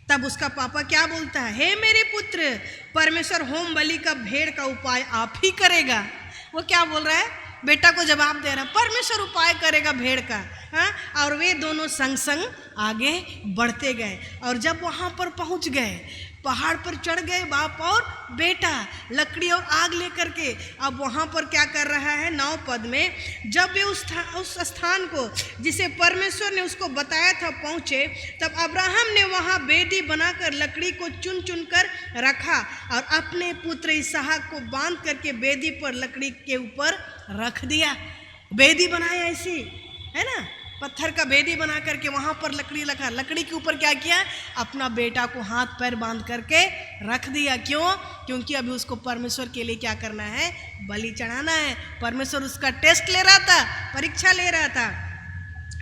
तब उसका पापा क्या बोलता है, हे मेरे पुत्र, परमेश्वर होम बलि का भेड़ का उपाय आप ही करेगा। वो क्या बोल रहा है, बेटा को जवाब दे रहा, परमेश्वर उपाय करेगा भेड़ का। और वे दोनों संग संग आगे बढ़ते गए और जब वहाँ पर पहुँच गए, पहाड़ पर चढ़ गए बाप और बेटा लकड़ी और आग लेकर के। अब वहाँ पर क्या कर रहा है, 9 पद में, जब वे उस स्थान को जिसे परमेश्वर ने उसको बताया था पहुँचे, तब अब्राहम ने वहाँ बेदी बनाकर लकड़ी को चुन चुन कर रखा और अपने पुत्र इसहाक को बांध करके बेदी पर लकड़ी के ऊपर रख दिया। बेदी बनाया ऐसी, है ना, पत्थर का बेदी बना करके वहाँ पर लकड़ी रखा, लकड़ी के ऊपर क्या किया, अपना बेटा को हाथ पैर बांध करके रख दिया। क्यों? क्योंकि अभी उसको परमेश्वर के लिए क्या करना है, बलि चढ़ाना है। परमेश्वर उसका टेस्ट ले रहा था, परीक्षा ले रहा था।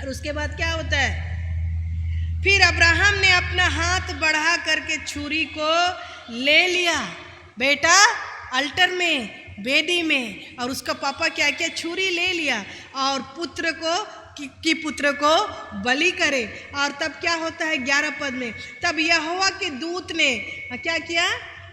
और उसके बाद क्या होता है, फिर अब्राहम ने अपना हाथ बढ़ा करके छुरी को ले लिया, बेटा अल्टर में, बेदी में, और उसका पापा क्या किया, छुरी ले लिया और पुत्र को पुत्र को बलि करे। और तब क्या होता है 11 पद में, तब यहोवा के दूत ने क्या किया,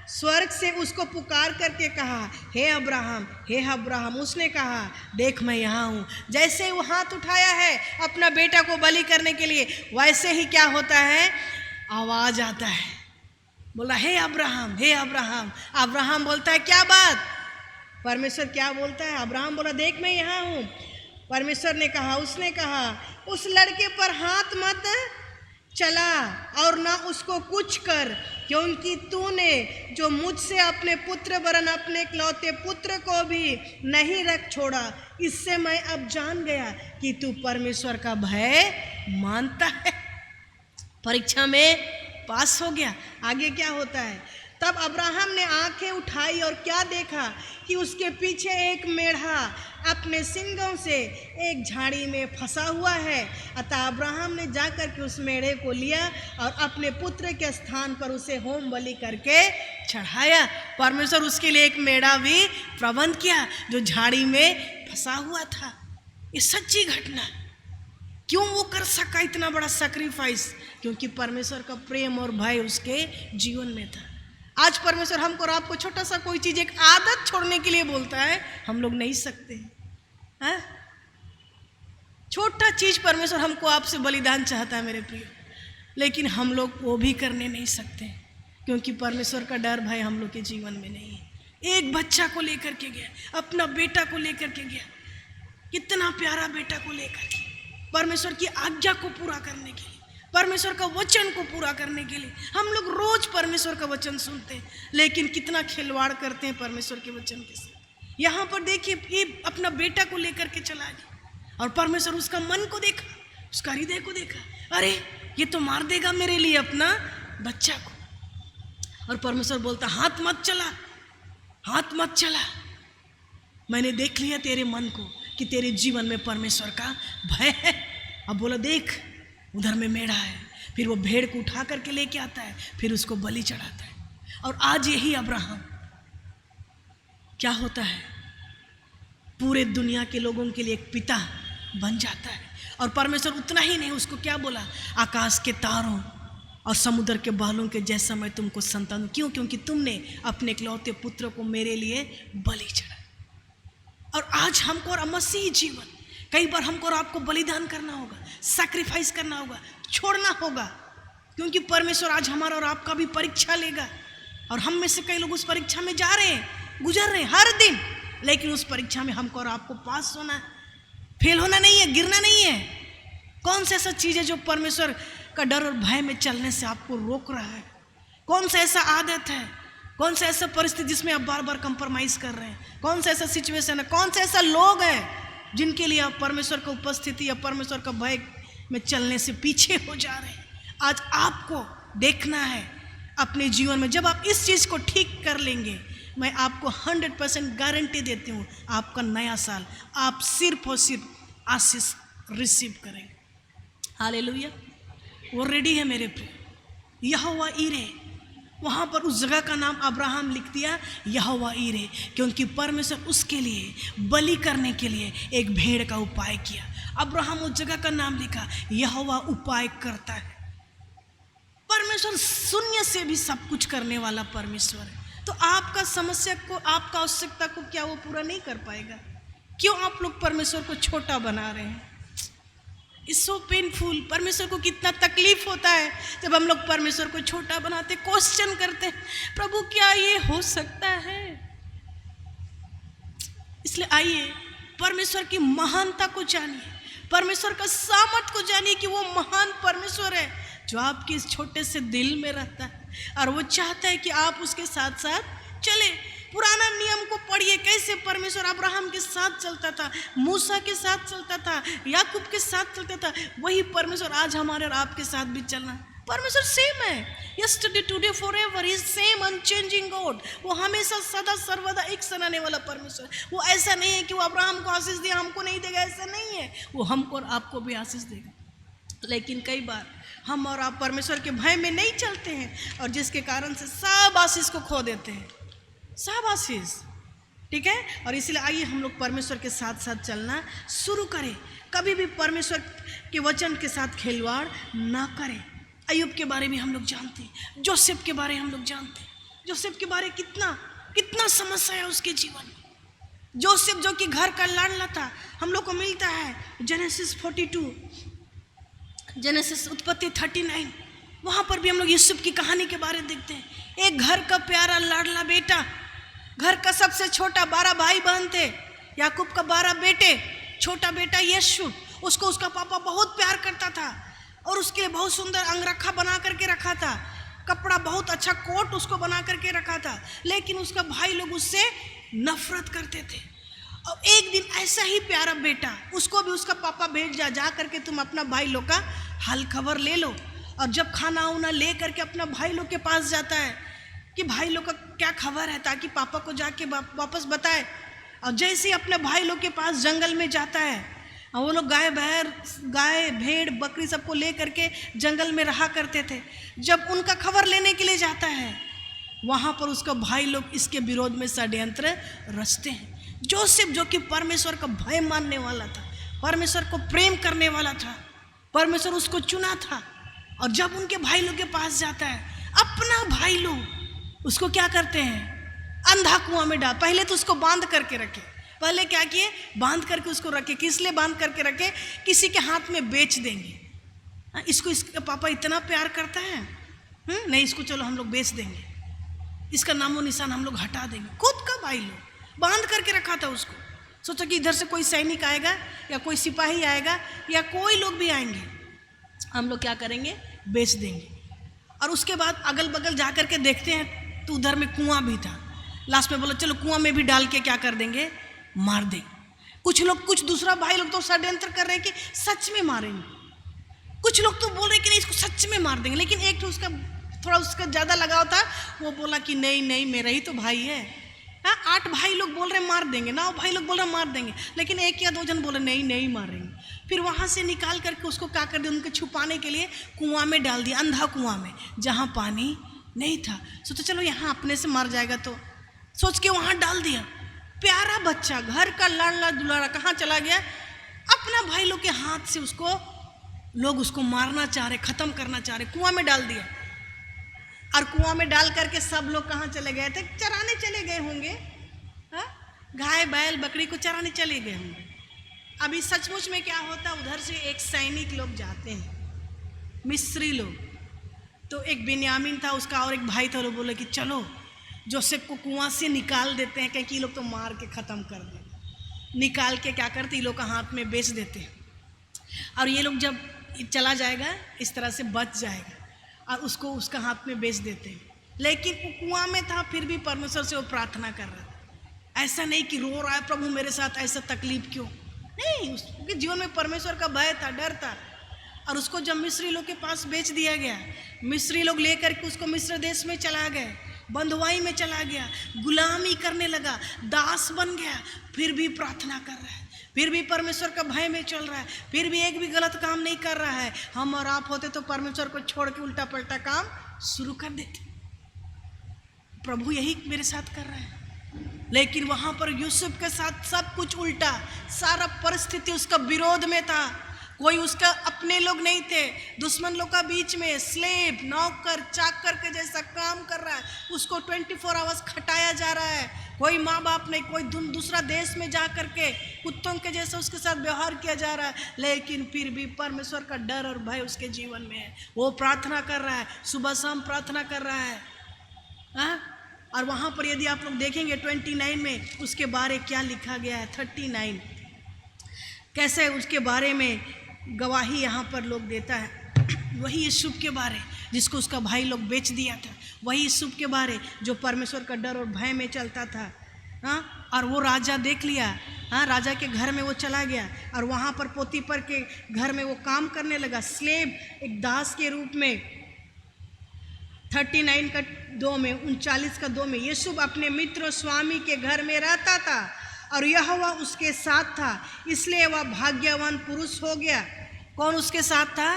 स्वर्ग से उसको पुकार करके कहा, हे अब्राहम, हे अब्राहम। उसने कहा, देख मैं यहाँ हूँ। जैसे वो हाथ उठाया है अपना बेटा को बलि करने के लिए, वैसे ही क्या होता है, आवाज आता है, बोला हे अब्राहम, हे अब्राहम। अब्राहम बोलता है क्या बात, परमेश्वर क्या बोलता है, अब्राहम बोला देख मैं यहाँ हूँ। परमेश्वर ने कहा, उसने कहा, उस लड़के पर हाथ मत चला और ना उसको कुछ कर, क्योंकि तूने जो मुझसे अपने पुत्र वरन अपने इकलौते पुत्र को भी नहीं रख छोड़ा। इससे मैं अब जान गया कि तू परमेश्वर का भय मानता है। परीक्षा में पास हो गया। आगे क्या होता है, तब अब्राहम ने आंखें उठाई और क्या देखा कि उसके पीछे एक मेढ़ा अपने सिंगों से एक झाड़ी में फंसा हुआ है। अतः अब्राहम ने जाकर के उस मेढ़े को लिया और अपने पुत्र के स्थान पर उसे होम बलि करके चढ़ाया। परमेश्वर उसके लिए एक मेढ़ा भी प्रबंध किया जो झाड़ी में फंसा हुआ था। ये सच्ची घटना है। क्यों वो कर सका इतना बड़ा सैक्रिफाइस? क्योंकि परमेश्वर का प्रेम और भय उसके जीवन में था। आज परमेश्वर हमको और आपको छोटा सा कोई चीज, एक आदत छोड़ने के लिए बोलता है, हम लोग नहीं सकते हैं। छोटा चीज परमेश्वर हमको आपसे बलिदान चाहता है मेरे प्रिय, लेकिन हम लोग वो भी करने नहीं सकते क्योंकि परमेश्वर का डर भय हम लोग के जीवन में नहीं है। एक बच्चा को लेकर के गया, अपना बेटा को लेकर के गया, कितना प्यारा बेटा को लेकर के, परमेश्वर की आज्ञा को पूरा करने के लिए, परमेश्वर का वचन को पूरा करने के लिए। हम लोग रोज परमेश्वर का वचन सुनते हैं, लेकिन कितना खिलवाड़ करते हैं परमेश्वर के वचन के साथ। यहाँ पर देखिए, ये अपना बेटा को लेकर के चला गया और परमेश्वर उसका मन को देखा, उसका हृदय को देखा। अरे ये तो मार देगा मेरे लिए अपना बच्चा को। और परमेश्वर बोलता, हाथ मत चला, हाथ मत चला, मैंने देख लिया तेरे मन को कि तेरे जीवन में परमेश्वर का भय है। अब बोला, देख उधर में मेढ़ा है। फिर वो भेड़ को उठा करके लेके आता है, फिर उसको बलि चढ़ाता है। और आज यही अब्राहम क्या होता है, पूरे दुनिया के लोगों के लिए एक पिता बन जाता है। और परमेश्वर उतना ही नहीं, उसको क्या बोला, आकाश के तारों और समुद्र के बालों के जैसा मैं तुमको संतान दूं। क्यों? क्योंकि तुमने अपने इकलौते पुत्र को मेरे लिए बलि चढ़ाया। और आज हमको और मसीही जीवन, कई बार हमको और आपको बलिदान करना होगा, सैक्रिफाइस करना होगा, छोड़ना होगा, क्योंकि परमेश्वर आज हमारा और आपका भी परीक्षा लेगा। और हम में से कई लोग उस परीक्षा में जा रहे हैं, गुजर रहे हैं हर दिन, लेकिन उस परीक्षा में हमको और आपको पास होना है, फेल होना नहीं है, गिरना नहीं है। कौन सा ऐसा चीज़ है जो परमेश्वर का डर और भय में चलने से आपको रोक रहा है? कौन सा ऐसा आदत है, कौन सा ऐसा परिस्थिति जिसमें आप बार बार कंप्रोमाइज कर रहे हैं? कौन सा ऐसा सिचुएशन है, कौन सा ऐसा लोग है जिनके लिए आप परमेश्वर का उपस्थिति या परमेश्वर का भय में चलने से पीछे हो जा रहे हैं? आज आपको देखना है अपने जीवन में। जब आप इस चीज़ को ठीक कर लेंगे, मैं आपको 100% गारंटी देती हूँ, आपका नया साल आप सिर्फ और सिर्फ आशीष रिसीव करेंगे। हालेलुया। वो रेडी है मेरे प्रिय। यहोवा ईरे, वहाँ पर उस जगह का नाम अब्राहम लिख दिया यहोवा ईरे, क्योंकि परमेश्वर उसके लिए बलि करने के लिए एक भेड़ का उपाय किया। अब्राहम उस जगह का नाम लिखा, यहोवा उपाय करता है। परमेश्वर शून्य से भी सब कुछ करने वाला परमेश्वर है। तो आपका समस्या को, आपका आवश्यकता को क्या वो पूरा नहीं कर पाएगा? क्यों आप लोग परमेश्वर को छोटा बना रहे हैं? It's so painful. परमेश्वर को कितना तकलीफ होता है जब हम लोग परमेश्वर को छोटा बनाते, क्वेश्चन करते हैं, प्रभु क्या ये हो सकता है? इसलिए आइए परमेश्वर की महानता को जानिए, परमेश्वर का सामर्थ को जानिए कि वो महान परमेश्वर है जो आपके इस छोटे से दिल में रहता है और वो चाहता है कि आप उसके साथ साथ चले। पुराना नियम को पढ़िए, कैसे परमेश्वर अब्राहम के साथ चलता था, मूसा के साथ चलता था, याकूब के साथ चलता था। वही परमेश्वर आज हमारे और आपके साथ भी चलना। परमेश्वर सेम है, yesterday today forever, he is same unchanging God. वो हमेशा सदा सर्वदा एक सन आने वाला परमेश्वर। वो ऐसा नहीं है कि वो अब्राहम को आशीष दिया हमको नहीं देगा, ऐसा नहीं है। वो हमको और आपको भी आशीष देगा। लेकिन कई बार हम और आप परमेश्वर के भय में नहीं चलते हैं और जिसके कारण से सब आशीष को खो देते हैं, सब आशीष। ठीक है। और इसलिए आइए हम लोग परमेश्वर के साथ साथ चलना शुरू करें। कभी भी परमेश्वर के वचन के साथ खिलवाड़ ना करें। अय्यूब के बारे में हम लोग जानते हैं, जोसेफ के बारे में हम लोग जानते हैं। जोसेफ के बारे कितना समस्या है उसके जीवन में। जोसेफ जो कि घर का लाडला था, हम लोग को मिलता है जेनेसिस 42, जेनेसिस उत्पत्ति 39। वहाँ पर भी हम लोग यूसुफ की कहानी के बारे में देखते हैं। एक घर का प्यारा लाडला बेटा, घर का सबसे छोटा, 12 भाई बहन थे, याकूब का 12 बेटे, छोटा बेटा यीशु, उसको उसका पापा बहुत प्यार करता था और उसके लिए बहुत सुंदर अंगरखा बना करके रखा था, कपड़ा बहुत अच्छा कोट उसको बना करके रखा था। लेकिन उसका भाई लोग उससे नफरत करते थे। और एक दिन ऐसा ही प्यारा बेटा, उसको भी उसका पापा भेज जा करके तुम अपना भाई लोग का हाल खबर ले लो। और जब खाना उना ले करके अपना भाई लोग के पास जाता है कि भाई लोग का क्या खबर है, ताकि पापा को जाके वापस बताए। और जैसे ही अपने भाई लोग के पास जंगल में जाता है, और वो लोग गाय भेड़ बकरी सबको ले करके जंगल में रहा करते थे। जब उनका खबर लेने के लिए जाता है, वहाँ पर उसका भाई लोग इसके विरोध में षड्यंत्र रचते हैं। जोसेफ जो कि परमेश्वर का भय मानने वाला था, परमेश्वर को प्रेम करने वाला था, परमेश्वर उसको चुना था। और जब उनके भाई लोग के पास जाता है, अपना भाई लोग उसको क्या करते हैं, अंधा कुआं में डाल। पहले तो उसको बांध करके रखे, पहले क्या किए, बांध करके उसको रखे। किस लिए बांध करके रखे, किसी के हाथ में बेच देंगे। इसको इसका पापा इतना प्यार करता है, नहीं इसको चलो हम लोग बेच देंगे, इसका नामो निशान हम लोग हटा देंगे। खुद का भाई लोग बांध करके रखा था उसको। सोचो कि इधर से कोई सैनिक आएगा या कोई सिपाही आएगा या कोई लोग भी आएंगे, हम लोग क्या करेंगे, बेच देंगे। और उसके बाद अगल बगल जा करके देखते हैं तो उधर में कुआं भी था। लास्ट में बोला चलो कुआं में भी डाल के क्या कर देंगे, मार देंगे। कुछ लोग, कुछ दूसरा भाई लोग तो षड्यंत्र कर रहे हैं कि सच में मारेंगे, कुछ लोग तो बोल रहे कि नहीं इसको सच में मार देंगे। लेकिन एक तो उसका थोड़ा उसका ज़्यादा लगाव था, वो बोला कि नहीं नहीं मेरा ही तो भाई है। 8 भाई लोग बोल रहे मार देंगे, 9 भाई लोग बोल रहे मार देंगे, लेकिन 1 या 2 जन बोले नहीं नहीं मारेंगे। फिर वहाँ से निकाल करके उसको क्या कर दिया, उनको छुपाने के लिए कुआं में डाल दिया, अंधा कुआं में जहाँ पानी नहीं था। सोचो चलो यहाँ अपने से मर जाएगा, तो सोच के वहाँ डाल दिया। प्यारा बच्चा, घर का लाडला दुलारा कहाँ चला गया, अपना भाई लोग के हाथ से उसको लोग उसको मारना चाह रहे, खत्म करना चाह रहे, कुआं में डाल दिया। और कुआं में डाल करके सब लोग कहाँ चले गए थे, चराने चले गए होंगे, गाय बैल बकरी को चराने चले गए होंगे। अभी सचमुच में क्या होता, उधर से एक सैनिक लोग जाते हैं, मिस्री लोग। तो एक बिन्यामीन था उसका और एक भाई था, वो बोले कि चलो जोसेफ को कुआं से निकाल देते हैं, क्योंकि ये लोग तो मार के ख़त्म कर दें। निकाल के क्या करते, ये लोग का हाथ में बेच देते हैं। और ये लोग जब चला जाएगा इस तरह से बच जाएगा, और उसको उसका हाथ में बेच देते हैं। लेकिन वो कुआं में था, फिर भी परमेश्वर से वो प्रार्थना कर रहा था। ऐसा नहीं कि रो रहा है प्रभु मेरे साथ ऐसा तकलीफ क्यों, नहीं, उसके जीवन में परमेश्वर का भय था, डर था। और उसको जब मिस्री लोग के पास बेच दिया गया, मिस्री लोग लेकर के उसको मिस्र देश में चला गए, बंधुआई में चला गया, गुलामी करने लगा, दास बन गया, फिर भी प्रार्थना कर रहा है, फिर भी परमेश्वर का भय में चल रहा है, फिर भी एक भी गलत काम नहीं कर रहा है। हम और आप होते तो परमेश्वर को छोड़ के उल्टा पलटा काम शुरू कर देते। प्रभु यही मेरे साथ कर रहा है। लेकिन वहां पर यूसुफ के साथ सब कुछ उल्टा, सारा परिस्थिति उसका विरोध में था। कोई उसका अपने लोग नहीं थे, दुश्मन लोग का बीच में स्लेव, नौकर चाकर के जैसा काम कर रहा है, उसको 24 आवर्स खटाया जा रहा है। कोई माँ बाप नहीं, कोई दूसरा देश में जा करके कुत्तों के जैसा उसके साथ व्यवहार किया जा रहा है। लेकिन फिर भी परमेश्वर का डर और भय उसके जीवन में है। वो प्रार्थना कर रहा है, सुबह शाम प्रार्थना कर रहा है। और वहाँ पर यदि आप लोग देखेंगे 29 में उसके बारे क्या लिखा गया है, 39 कैसे उसके बारे में गवाही यहाँ पर लोग देता है। वही यूसुफ के बारे जिसको उसका भाई लोग बेच दिया था, वही यूसुफ के बारे जो परमेश्वर का डर और भय में चलता था। और वो राजा देख लिया, राजा के घर में वो चला गया और वहाँ पर पोतीपर के घर में वो काम करने लगा, स्लेव, एक दास के रूप में। 39 का 2 में, 39 का 2 में, यूसुफ अपने मित्र स्वामी के घर में रहता था और यहोवा उसके साथ था, इसलिए वह भाग्यवान पुरुष हो गया। कौन उसके साथ था?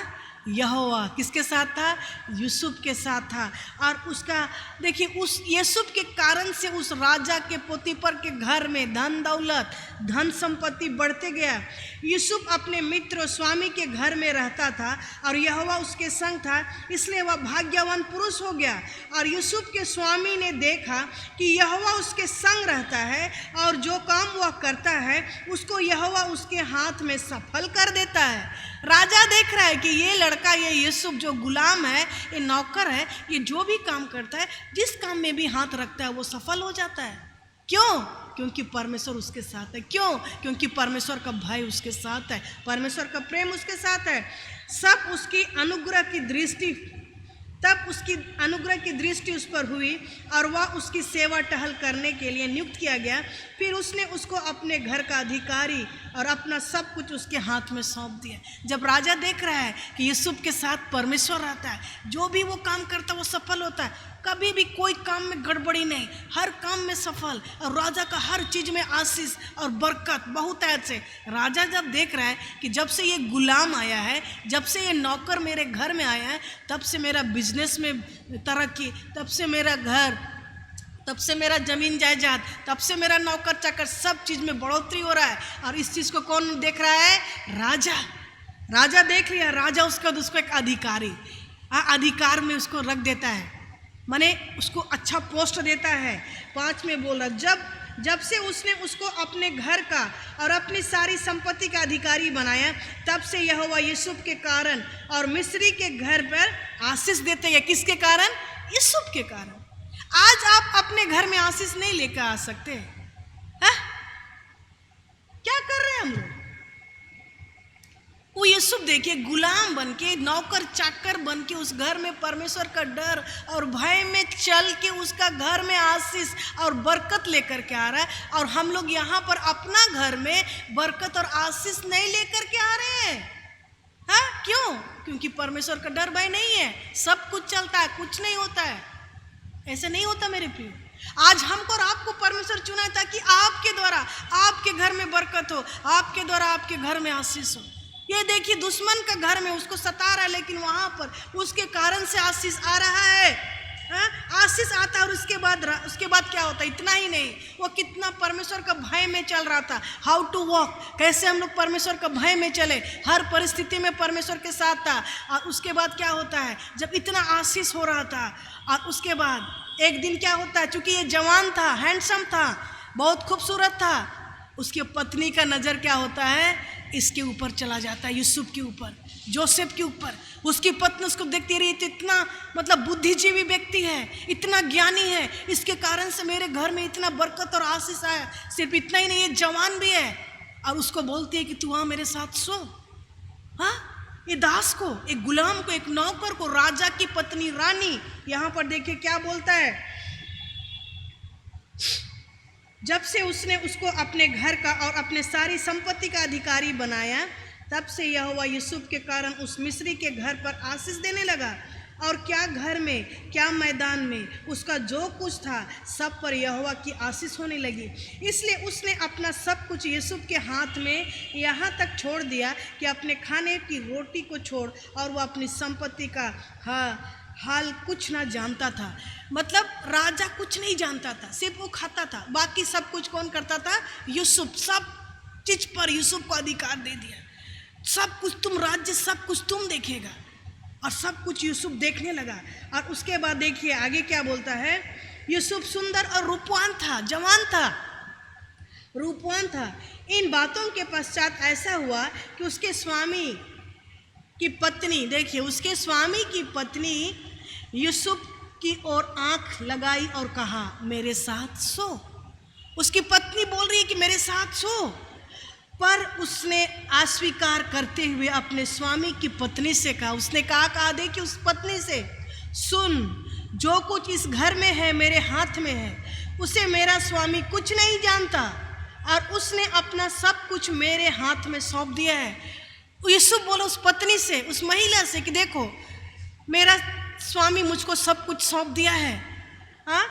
यहोवा। किसके साथ था? यूसुफ के साथ था। और उसका देखिए, उस यूसुफ के कारण से उस राजा के पोतीपर के घर में धन दौलत, धन संपत्ति बढ़ते गया। यूसुफ अपने मित्र स्वामी के घर में रहता था और यहोवा उसके संग था, इसलिए वह भाग्यवान पुरुष हो गया। और यूसुफ के स्वामी ने देखा कि यहोवा उसके संग रहता है और जो काम वह करता है उसको यहोवा उसके हाथ में सफल कर देता है। राजा देख रहा है कि ये लड़का, ये यूसुफ जो गुलाम है, ये नौकर है, ये जो भी काम करता है, जिस काम में भी हाथ रखता है वो सफल हो जाता है। क्यों? क्योंकि परमेश्वर उसके साथ है। क्यों? क्योंकि परमेश्वर का भय उसके साथ है, परमेश्वर का प्रेम उसके साथ है। सब उसकी अनुग्रह की दृष्टि, तब उसकी अनुग्रह की दृष्टि उस पर हुई और वह उसकी सेवा टहल करने के लिए नियुक्त किया गया। फिर उसने उसको अपने घर का अधिकारी और अपना सब कुछ उसके हाथ में सौंप दिया। जब राजा देख रहा है कि यूसुफ के साथ परमेश्वर रहता है, जो भी वो काम करता है वो सफल होता है, कभी भी कोई काम में गड़बड़ी नहीं, हर काम में सफल, और राजा का हर चीज़ में आशीष और बरकत बहुत ऐसे। राजा जब देख रहा है कि जब से ये गुलाम आया है, जब से ये नौकर मेरे घर में आया है, तब से मेरा बिजनेस में तरक्की, तब से मेरा घर तब से मेरा जमीन जायदाद, तब से मेरा नौकर चाकर, सब चीज में बढ़ोतरी हो रहा है। और इस चीज को कौन देख रहा है? राजा। राजा देख लिया, राजा उसको एक अधिकारी अधिकार में उसको रख देता है, माने उसको अच्छा पोस्ट देता है। 5 में बोल रहा, जब से उसने उसको अपने घर का और अपनी सारी संपत्ति का अधिकारी बनाया, तब से यहोवा यूसुफ के कारण और मिस्री के घर पर आशीष देते हैं। किसके कारण? यूसुफ के कारण। आज आप अपने घर में आशीष नहीं लेकर आ सकते हैं? क्या कर रहे हैं हम लोग? वो यूसुफ देखिए, गुलाम बन के, नौकर चाकर बन के उस घर में परमेश्वर का डर और भय में चल के उसका घर में आशीष और बरकत लेकर के आ रहा है। और हम लोग यहाँ पर अपना घर में बरकत और आशीष नहीं लेकर के आ रहे हैं। हाँ, क्यों? क्योंकि परमेश्वर का डर भय नहीं है, सब कुछ चलता है, कुछ नहीं होता है। ऐसे नहीं होता मेरे प्रिय। आज हमको और आपको परमेश्वर चुना है ताकि आपके द्वारा आपके घर में बरकत हो, आपके द्वारा आपके घर में आशीष हो। ये देखिए, दुश्मन का घर में उसको सता रहा है, लेकिन वहां पर उसके कारण से आशीष आ रहा है। आशीष आता है और उसके बाद क्या होता है? इतना ही नहीं, वो कितना परमेश्वर का भय में चल रहा था। हाउ टू वॉक, कैसे हम लोग परमेश्वर का भय में चले, हर परिस्थिति में परमेश्वर के साथ था। और उसके बाद क्या होता है? जब इतना आशीष हो रहा था, और उसके बाद एक दिन क्या होता है? चूंकि ये जवान था, हैंडसम था, बहुत खूबसूरत था, उसकी पत्नी का नजर क्या होता है? इसके ऊपर चला जाता है, यूसुफ के ऊपर, जोसेफ के ऊपर। उसकी पत्नी उसको देखती रही, तो इतना मतलब बुद्धिजीवी व्यक्ति है, इतना ज्ञानी है, इसके कारण से मेरे घर में इतना बरकत और आशीष आया। सिर्फ इतना ही नहीं, ये जवान भी है। और उसको बोलती है कि तू वहाँ मेरे साथ सो। हाँ, ये दास को, एक गुलाम को, एक नौकर को राजा की पत्नी रानी, यहाँ पर देखिए क्या बोलता है, जब से उसने उसको अपने घर का और अपने सारी संपत्ति का अधिकारी बनाया, तब से यहोवा यूसुफ के कारण उस मिस्री के घर पर आशीष देने लगा। और क्या घर में, क्या मैदान में, उसका जो कुछ था सब पर यहोवा की आशीष होने लगी। इसलिए उसने अपना सब कुछ यूसुफ के हाथ में यहाँ तक छोड़ दिया कि अपने खाने की रोटी को छोड़ और वह अपनी संपत्ति का हाल कुछ ना जानता था। मतलब राजा कुछ नहीं जानता था, सिर्फ वो खाता था, बाकी सब कुछ कौन करता था? यूसुफ। सब चीज पर यूसुफ को अधिकार दे दिया, सब कुछ तुम राज्य, सब कुछ तुम देखेगा। और सब कुछ यूसुफ देखने लगा। और उसके बाद देखिए आगे क्या बोलता है, यूसुफ सुंदर और रूपवान था, जवान था, रूपवान था। इन बातों के पश्चात ऐसा हुआ कि उसके स्वामी की पत्नी, देखिए उसके स्वामी की पत्नी यूसुफ की ओर आंख लगाई और कहा, मेरे साथ सो। उसकी पत्नी बोल रही है कि मेरे साथ सो, पर उसने अस्वीकार करते हुए अपने स्वामी की पत्नी से कहा, उसने कहा देखिए उस पत्नी से, सुन, जो कुछ इस घर में है मेरे हाथ में है, उसे मेरा स्वामी कुछ नहीं जानता, और उसने अपना सब कुछ मेरे हाथ में सौंप दिया है। यूसुफ बोला उस पत्नी से, उस महिला से कि देखो मेरा स्वामी मुझको सब कुछ सौंप दिया है, हाँ,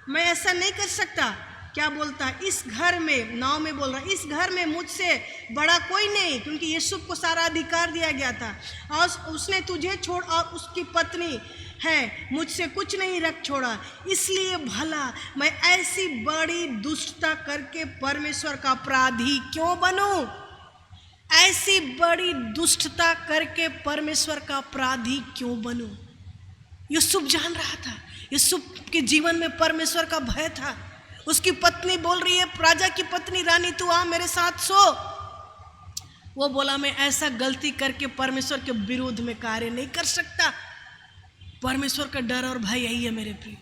मैं ऐसा नहीं कर सकता। क्या बोलता है? इस घर में, 9 में बोल रहा है, इस घर में मुझसे बड़ा कोई नहीं, क्योंकि यूसुफ को सारा अधिकार दिया गया था। और उसने तुझे छोड़ और उसकी पत्नी है, मुझसे कुछ नहीं रख छोड़ा, इसलिए भला मैं ऐसी बड़ी दुष्टता करके परमेश्वर का अपराधी क्यों बनूं? ऐसी बड़ी दुष्टता करके परमेश्वर का अपराधी क्यों बनूं? यूसुफ जान रहा था, यूसुफ के जीवन में परमेश्वर का भय था। उसकी पत्नी बोल रही है, राजा की पत्नी, रानी तू आ मेरे साथ सो। वो बोला मैं ऐसा गलती करके परमेश्वर के विरोध में कार्य नहीं कर सकता। परमेश्वर का डर और भय यही है मेरे प्रिय।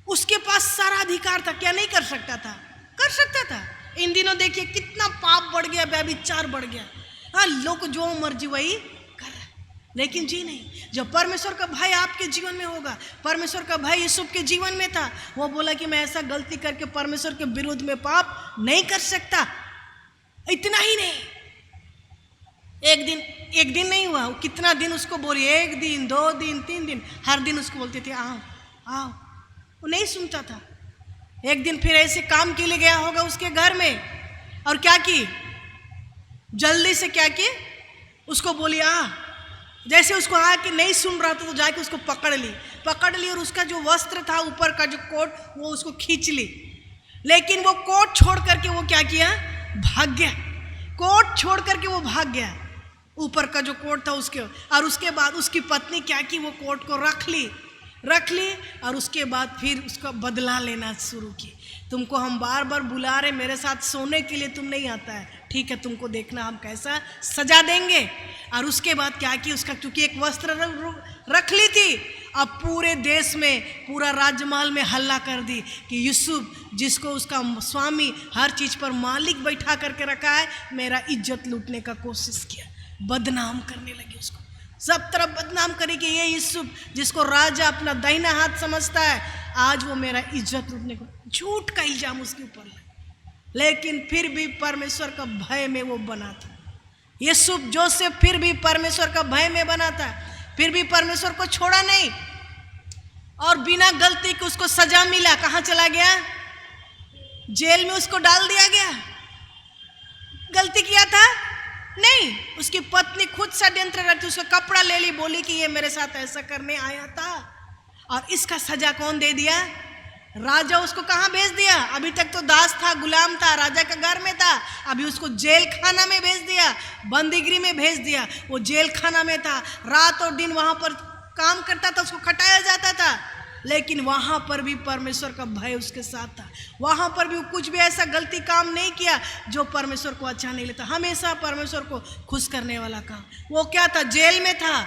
उसके पास सारा अधिकार था, क्या नहीं कर सकता था? कर सकता था। इन दिनों देखिए कितना पाप बढ़ गया, व्यभिचार बढ़ गया। हाँ, लोग जो मर्जी वही कर रहे, लेकिन जी नहीं। जब परमेश्वर का भय आपके जीवन में होगा, परमेश्वर का भय यूसुफ के जीवन में था, वो बोला कि मैं ऐसा गलती करके परमेश्वर के विरोध में पाप नहीं कर सकता। इतना ही नहीं, एक दिन नहीं हुआ, कितना दिन उसको बोली, 1 दिन 2 दिन 3 दिन, हर दिन उसको बोलते थे आओ आओ, वो नहीं सुनता था। एक दिन फिर ऐसे काम के लिए गया होगा उसके घर में, और क्या की, जल्दी से क्या की, उसको बोली आ। जैसे उसको आ कि नहीं सुन रहा था तो जाके उसको पकड़ ली पकड़ ली और उसका जो वस्त्र था ऊपर का जो कोट वो उसको खींच ली, लेकिन वो कोट छोड़ करके वो क्या किया, भाग गया। कोट छोड़ करके वो भाग गया, ऊपर का जो कोट था उसके, और उसके बाद उसकी पत्नी क्या की, वो कोट को रख ली और उसके बाद फिर उसका बदला लेना शुरू की। तुमको हम बार बार बुला रहे मेरे साथ सोने के लिए, तुम नहीं आता है, ठीक है तुमको देखना हम कैसा सजा देंगे। और उसके बाद क्या की, उसका क्योंकि एक वस्त्र रख ली थी, अब पूरे देश में पूरा राजमहल में हल्ला कर दी कि यूसुफ जिसको उसका स्वामी हर चीज पर मालिक बैठा करके रखा है, मेरा इज्जत लूटने का कोशिश किया। बदनाम करने लगे उसको, सब तरफ बदनाम करे कि ये यूसुफ जिसको राजा अपना दाहिना हाथ समझता है, आज वो मेरा इज्जत लूटने को, झूठ का इल्जाम उसके ऊपर लगा। लेकिन फिर भी परमेश्वर का भय में वो बना था। यूसुफ जोसेफ फिर भी परमेश्वर का भय में बना था, फिर भी परमेश्वर को छोड़ा नहीं, और बिना गलती के उसको सजा मिला। कहाँ चला गया, जेल में उसको डाल दिया गया। गलती किया था नहीं, उसकी पत्नी खुद षड्यंत्र करती, उसका कपड़ा ले ली, बोली कि ये मेरे साथ ऐसा करने आया था, और इसका सजा कौन दे दिया, राजा उसको कहाँ भेज दिया। अभी तक तो दास था, गुलाम था, राजा का घर में था, अभी उसको जेल खाना में भेज दिया, बंदीगिरी में भेज दिया। वो जेल खाना में था, रात और दिन वहां पर काम करता था, उसको खटाया जाता था, लेकिन वहां पर भी परमेश्वर का भय उसके साथ था। वहां पर भी कुछ भी ऐसा गलती काम नहीं किया जो परमेश्वर को अच्छा नहीं लगता, हमेशा परमेश्वर को खुश करने वाला काम। वो क्या था, जेल में था।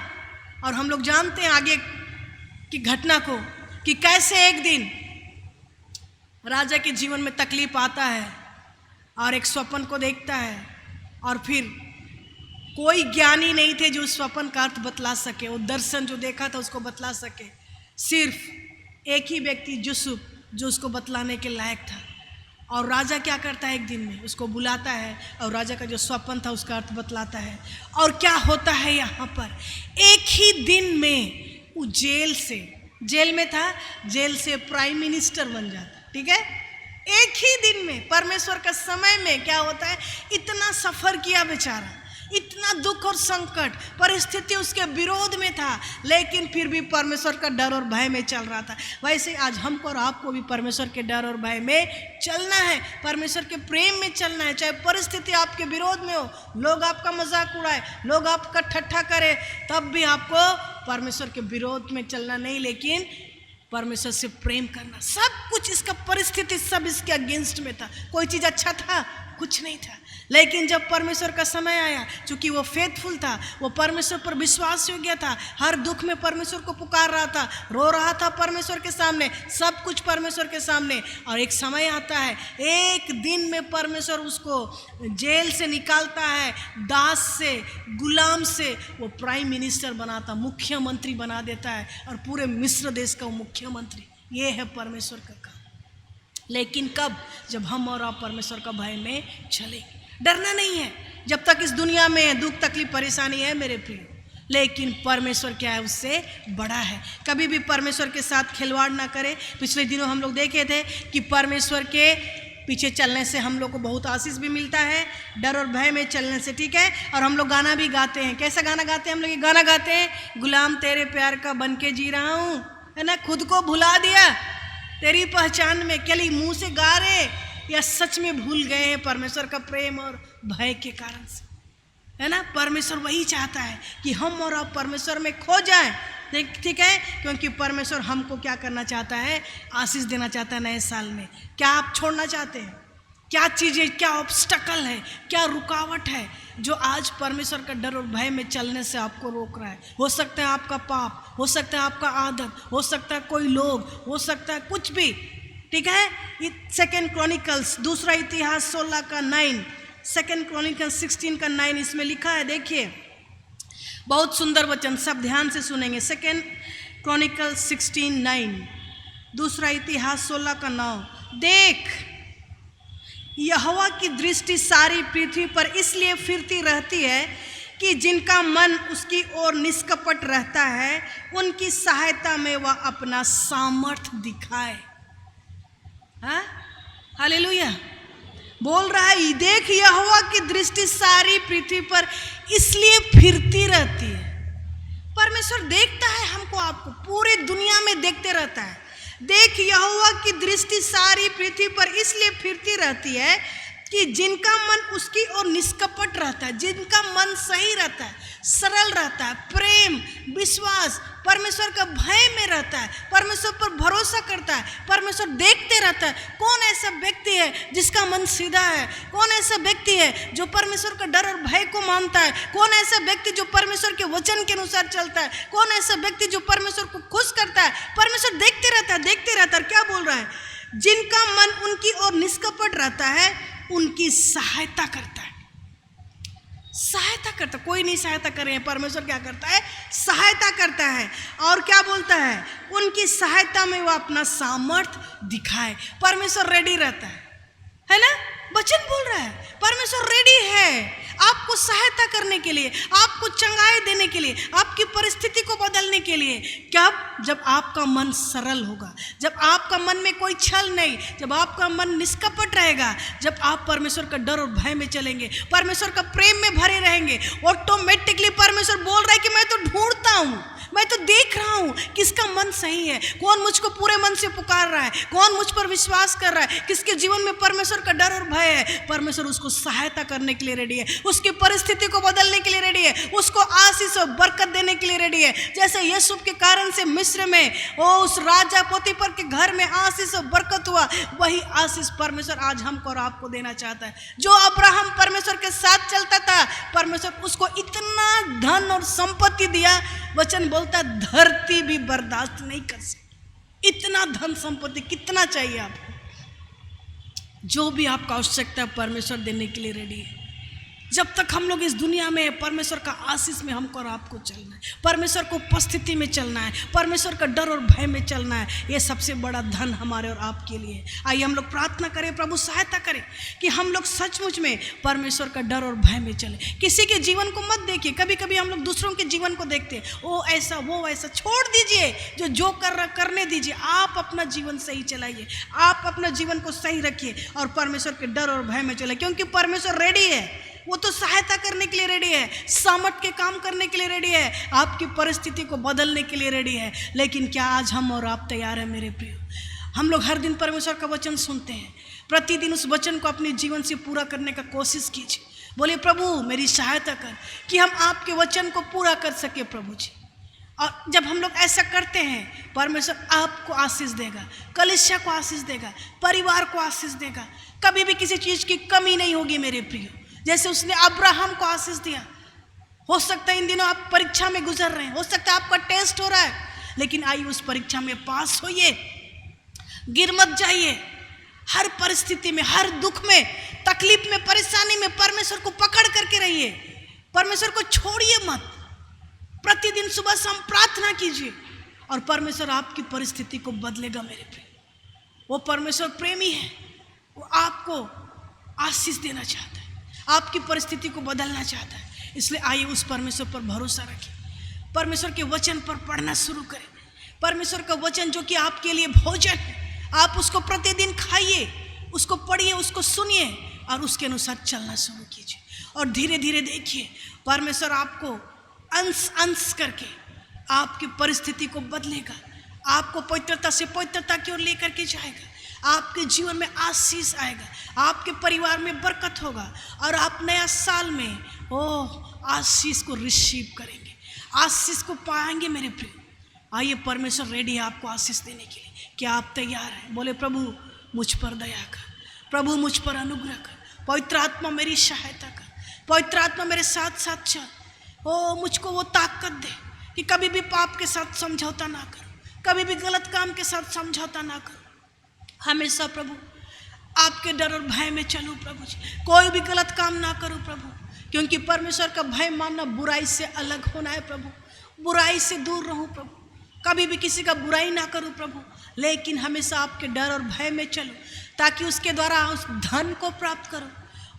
और हम लोग जानते हैं आगे की घटना को कि कैसे एक दिन राजा के जीवन में तकलीफ आता है और एक स्वप्न को देखता है, और फिर कोई ज्ञानी नहीं थे जो उस स्वप्न का अर्थ बतला सके, वो दर्शन जो देखा था उसको बतला सके। सिर्फ एक ही व्यक्ति यूसुफ जो उसको बतलाने के लायक था। और राजा क्या करता है, एक दिन में उसको बुलाता है और राजा का जो स्वप्न था उसका अर्थ बतलाता है। और क्या होता है यहाँ पर, एक ही दिन में वो जेल में था, जेल से प्राइम मिनिस्टर बन जाता। ठीक है, एक ही दिन में, परमेश्वर का समय में क्या होता है, इतना सफर किया बेचारा, इतना दुख और संकट, परिस्थिति उसके विरोध में था, लेकिन फिर भी परमेश्वर का डर और भय में चल रहा था। वैसे आज हमको और आपको भी परमेश्वर के डर और भय में चलना है, परमेश्वर के प्रेम में चलना है। चाहे परिस्थिति आपके विरोध में हो, लोग आपका मजाक उड़ाए, लोग आपका ठट्ठा करे, तब भी आपको परमेश्वर के विरोध में चलना नहीं, लेकिन परमेश्वर से प्रेम करना। सब कुछ इसका परिस्थिति सब इसके अगेंस्ट में था, कोई चीज अच्छा था, कुछ नहीं था। लेकिन जब परमेश्वर का समय आया, चूंकि वो फेथफुल था, वो परमेश्वर पर विश्वास योग्य था, हर दुख में परमेश्वर को पुकार रहा था, रो रहा था परमेश्वर के सामने, सब कुछ परमेश्वर के सामने। और एक समय आता है, एक दिन में परमेश्वर उसको जेल से निकालता है, दास से, गुलाम से वो प्राइम मिनिस्टर बनाता, मुख्यमंत्री बना देता है, और पूरे मिस्र देश का वो मुख्यमंत्री। ये है परमेश्वर का काम। लेकिन कब, जब हम और आप परमेश्वर का भय में चलेंगे। डरना नहीं है, जब तक इस दुनिया में दुख तकलीफ परेशानी है मेरे प्रिय, लेकिन परमेश्वर क्या है, उससे बड़ा है। कभी भी परमेश्वर के साथ खिलवाड़ ना करें। पिछले दिनों हम लोग देखे थे कि परमेश्वर के पीछे चलने से हम लोग को बहुत आशीष भी मिलता है, डर और भय में चलने से। ठीक है, और हम लोग गाना भी गाते हैं। कैसा गाना गाते हैं हम लोग? ये गाना गाते हैं, गुलाम तेरे प्यार का बन के जी रहा हूँ, है ना, खुद को भुला दिया तेरी पहचान में। क्या मुंह से गा रहे या सच में भूल गए हैं परमेश्वर का प्रेम और भय के कारण से, है ना। परमेश्वर वही चाहता है कि हम और आप परमेश्वर में खो जाएं। ठीक है, क्योंकि परमेश्वर हमको क्या करना चाहता है, आशीष देना चाहता है नए साल में। क्या आप छोड़ना चाहते हैं? क्या चीज़ें, क्या ऑब्स्टकल है, क्या रुकावट है जो आज परमेश्वर का डर और भय में चलने से आपको रोक रहा है? हो सकता है आपका पाप, हो सकता है आपका आदत, हो सकता है कोई लोग, हो सकता है कुछ भी। ठीक है, 2 क्रॉनिकल्स, दूसरा इतिहास 16 का 9, 2 क्रॉनिकल्स 16 का 9 इसमें लिखा है। देखिए, बहुत सुंदर वचन, सब ध्यान से सुनेंगे। 2 क्रॉनिकल्स 16:9, दूसरा इतिहास 16 का 9। देख, यहोवा की दृष्टि सारी पृथ्वी पर इसलिए फिरती रहती है कि जिनका मन उसकी ओर निष्कपट रहता है, उनकी सहायता में वह अपना सामर्थ्य दिखाए। हाँ, हालेलुया। बोल रहा है, देख, यहोवा की दृष्टि सारी पृथ्वी पर इसलिए फिरती रहती है। परमेश्वर देखता है हमको, आपको, पूरी दुनिया में देखते रहता है। देख यहोवा की दृष्टि सारी पृथ्वी पर इसलिए फिरती रहती है कि जिनका मन उसकी ओर निष्कपट रहता है, जिनका मन सही रहता है, सरल रहता है, प्रेम, विश्वास, परमेश्वर का भय में रहता है, परमेश्वर पर भरोसा करता है, परमेश्वर देखते रहता है। कौन ऐसा व्यक्ति है जिसका मन सीधा है? कौन ऐसा व्यक्ति है जो परमेश्वर का डर और भय को मानता है? कौन ऐसा व्यक्ति जो परमेश्वर के वचन के अनुसार चलता है? कौन ऐसा व्यक्ति जो परमेश्वर को खुश करता है? परमेश्वर देखते रहता है, देखते रहता है। क्या बोल रहा है? जिनका मन उनकी ओर निष्कपट रहता है, उनकी सहायता करता है। सहायता करता, कोई नहीं सहायता कर रहे हैं, परमेश्वर क्या करता है? सहायता करता है। और क्या बोलता है? उनकी सहायता में वो अपना सामर्थ्य दिखाए। परमेश्वर रेडी रहता है ना? वचन बोल रहा है परमेश्वर रेडी है आपको सहायता करने के लिए, आपको चंगाई देने के लिए, आपकी परिस्थिति को बदलने के लिए। कब? जब आपका मन सरल होगा, जब आपका मन में कोई छल नहीं, जब आपका मन निष्कपट रहेगा, जब आप परमेश्वर का डर और भय में चलेंगे, परमेश्वर का प्रेम में भरे रहेंगे। ऑटोमेटिकली परमेश्वर बोल रहा है कि मैं तो ढूंढता हूँ, मैं तो देख रहा हूँ किसका मन सही है, कौन मुझको पूरे मन से पुकार रहा है, कौन मुझ पर विश्वास कर रहा है, किसके जीवन में परमेश्वर का डर और भय है। परमेश्वर उसको सहायता करने के लिए रेडी है, उसकी परिस्थिति को बदलने के लिए रेडी है, उसको आशीष और बरकत देने के लिए रेडी है। जैसे यूसुफ के कारण से मिस्र में उस राजा पोतीफर के घर में आशीष और बरकत हुआ, वही आशीष परमेश्वर आज हमको और आपको देना चाहता है। जो अब्राहम परमेश्वर के साथ चलता था, परमेश्वर उसको इतना धन और संपत्ति दिया, वचन बोलता धरती भी बर्दाश्त नहीं कर सकती। इतना धन संपत्ति कितना चाहिए आपको? जो भी आपका आवश्यकता है परमेश्वर देने के लिए रेडी है। जब तक हम लोग इस दुनिया में परमेश्वर का आशीष में हमको और आपको चलना है, परमेश्वर को उपस्थिति में चलना है, परमेश्वर का डर और भय में चलना है, ये सबसे बड़ा धन हमारे और आपके लिए। आइए हम लोग प्रार्थना करें, प्रभु सहायता करें कि हम लोग सचमुच में परमेश्वर का डर और भय में चले। किसी के जीवन को मत देखिए, कभी कभी हम लोग दूसरों के जीवन को देखते हैं, ओ ऐसा वो ऐसा, छोड़ दीजिए, जो करने दीजिए। आप अपना जीवन सही चलाइए, आप अपना जीवन को सही रखिए और परमेश्वर के डर और भय में चले, क्योंकि परमेश्वर रेडी है। वो तो सहायता करने के लिए रेडी है, सामर्थ के काम करने के लिए रेडी है, आपकी परिस्थिति को बदलने के लिए रेडी है। लेकिन क्या आज हम और आप तैयार हैं मेरे प्रिय? हम लोग हर दिन परमेश्वर का वचन सुनते हैं, प्रतिदिन उस वचन को अपने जीवन से पूरा करने का कोशिश कीजिए। बोलिए प्रभु मेरी सहायता कर कि हम आपके वचन को पूरा कर सके प्रभु जी। और जब हम लोग ऐसा करते हैं, परमेश्वर आपको आशीष देगा, कलीसिया को आशीष देगा, परिवार को आशीष देगा। कभी भी किसी चीज़ की कमी नहीं होगी मेरे प्रिय। जैसे उसने अब्राहम को आशीष दिया। हो सकता है इन दिनों आप परीक्षा में गुजर रहे हैं, हो सकता है आपका टेस्ट हो रहा है, लेकिन आइए उस परीक्षा में पास होइए, गिर मत जाइए। हर परिस्थिति में, हर दुख में, तकलीफ में, परेशानी में परमेश्वर को पकड़ करके रहिए, परमेश्वर को छोड़िए मत। प्रतिदिन सुबह शाम प्रार्थना कीजिए और परमेश्वर आपकी परिस्थिति को बदलेगा मेरे प्रिय। वो परमेश्वर प्रेमी है, वो आपको आशीष देना चाहता है, आपकी परिस्थिति को बदलना चाहता है। इसलिए आइए उस परमेश्वर पर भरोसा रखें, परमेश्वर के वचन पर पढ़ना शुरू करें। परमेश्वर का वचन जो कि आपके लिए भोजन है, आप उसको प्रतिदिन खाइए, उसको पढ़िए, उसको सुनिए और उसके अनुसार चलना शुरू कीजिए। और धीरे धीरे देखिए परमेश्वर आपको अंश अंश करके आपकी परिस्थिति को बदलेगा, आपको पवित्रता से पवित्रता की ओर लेकर के जाएगा। आपके जीवन में आशीष आएगा, आपके परिवार में बरकत होगा और आप नया साल में आशीष को रिसीव करेंगे, आशीष को पाएंगे मेरे प्रिय। आइए परमेश्वर रेडी है आपको आशीष देने के लिए। क्या आप तैयार हैं? बोले प्रभु मुझ पर दया कर, प्रभु मुझ पर अनुग्रह कर, पवित्र आत्मा मेरी सहायता कर, पवित्र आत्मा मेरे साथ साथ चल। मुझको वो ताकत दे कि कभी भी पाप के साथ समझौता ना करूं, कभी भी गलत काम के साथ समझौता ना करूं। हमेशा प्रभु आपके डर और भय में चलूं प्रभु जी, कोई भी गलत काम ना करूं प्रभु, क्योंकि परमेश्वर का भय मानना बुराई से अलग होना है प्रभु। बुराई से दूर रहूं प्रभु, कभी भी किसी का बुराई ना करूं प्रभु, लेकिन हमेशा आपके डर और भय में चलूं, ताकि उसके द्वारा उस धन को प्राप्त करूं,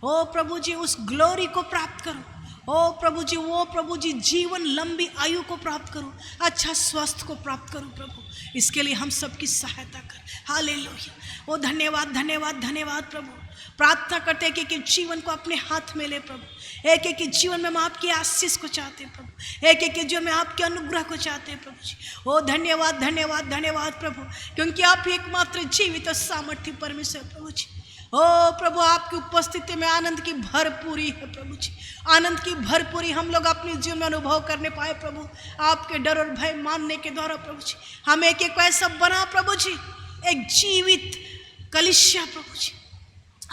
ओ प्रभु जी उस ग्लोरी को प्राप्त करूं, ओ प्रभु जी वो प्रभु जी जीवन लंबी आयु को प्राप्त करूं, अच्छा स्वास्थ्य को प्राप्त करूं प्रभु। इसके लिए हम सबकी सहायता कर। हालेलुया। ओ धन्यवाद धन्यवाद धन्यवाद प्रभु। प्रार्थना करते हैं कि एक जीवन को अपने हाथ में ले प्रभु। एक एक जीवन में हम आपकी आशीष को चाहते हैं प्रभु। एक एक जीवन में आपके अनुग्रह को चाहते हैं प्रभु जी। ओ धन्यवाद धन्यवाद धन्यवाद प्रभु, क्योंकि आप ही एकमात्र जीवित और सामर्थ्य परमेश्वर प्रभु जी। ओ प्रभु, आपकी उपस्थिति में आनंद की भरपूरी है प्रभु जी। आनंद की भरपूरी हम लोग अपने जीवन में अनुभव करने पाए प्रभु, आपके डर और भय मानने के द्वारा प्रभु जी। हम एक एक ऐसा बना प्रभु जी, एक जीवित कलीसिया प्रभु जी,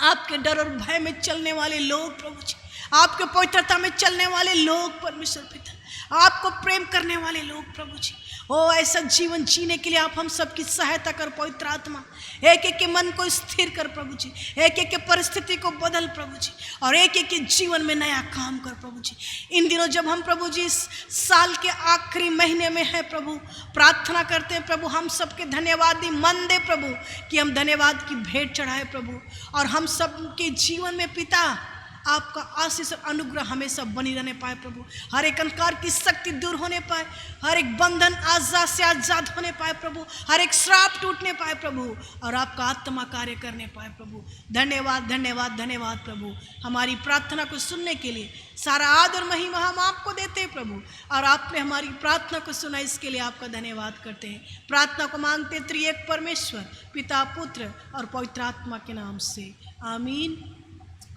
आपके डर और भय में चलने वाले लोग प्रभु जी, आपके पवित्रता में चलने वाले लोग परमेश्वर पिता, आपको प्रेम करने वाले लोग प्रभु जी। ओ ऐसा जीवन जीने के लिए आप हम सबकी सहायता कर पवित्र आत्मा। एक एक के मन को स्थिर कर प्रभु जी, एक एक के परिस्थिति को बदल प्रभु जी, और एक एक के जीवन में नया काम कर प्रभु जी। इन दिनों जब हम प्रभु जी इस साल के आखिरी महीने में है प्रभु, प्रार्थना करते हैं प्रभु, हम सबके धन्यवादी मन दे प्रभु, कि हम धन्यवाद की भेंट चढ़ाए प्रभु, और हम सबके जीवन में पिता आपका आशीष और अनुग्रह हमेशा बनी रहने पाए प्रभु। हर एक अंधकार की शक्ति दूर होने पाए, हर एक बंधन आजाद से आजाद होने पाए प्रभु, हर एक श्राप टूटने पाए प्रभु, और आपका आत्मा कार्य करने पाए प्रभु। धन्यवाद धन्यवाद धन्यवाद प्रभु। हमारी प्रार्थना को सुनने के लिए सारा आदर महिमा हम आपको देते हैं प्रभु, और आपने हमारी प्रार्थना को सुना, इसके लिए आपका धन्यवाद करते हैं। प्रार्थना को मांगते त्रिएक परमेश्वर पिता पुत्र और पवित्र आत्मा के नाम से, आमीन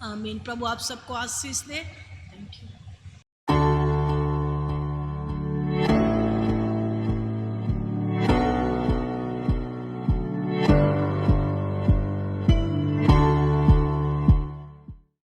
आमीन। प्रभु आप सबको आशीष दे।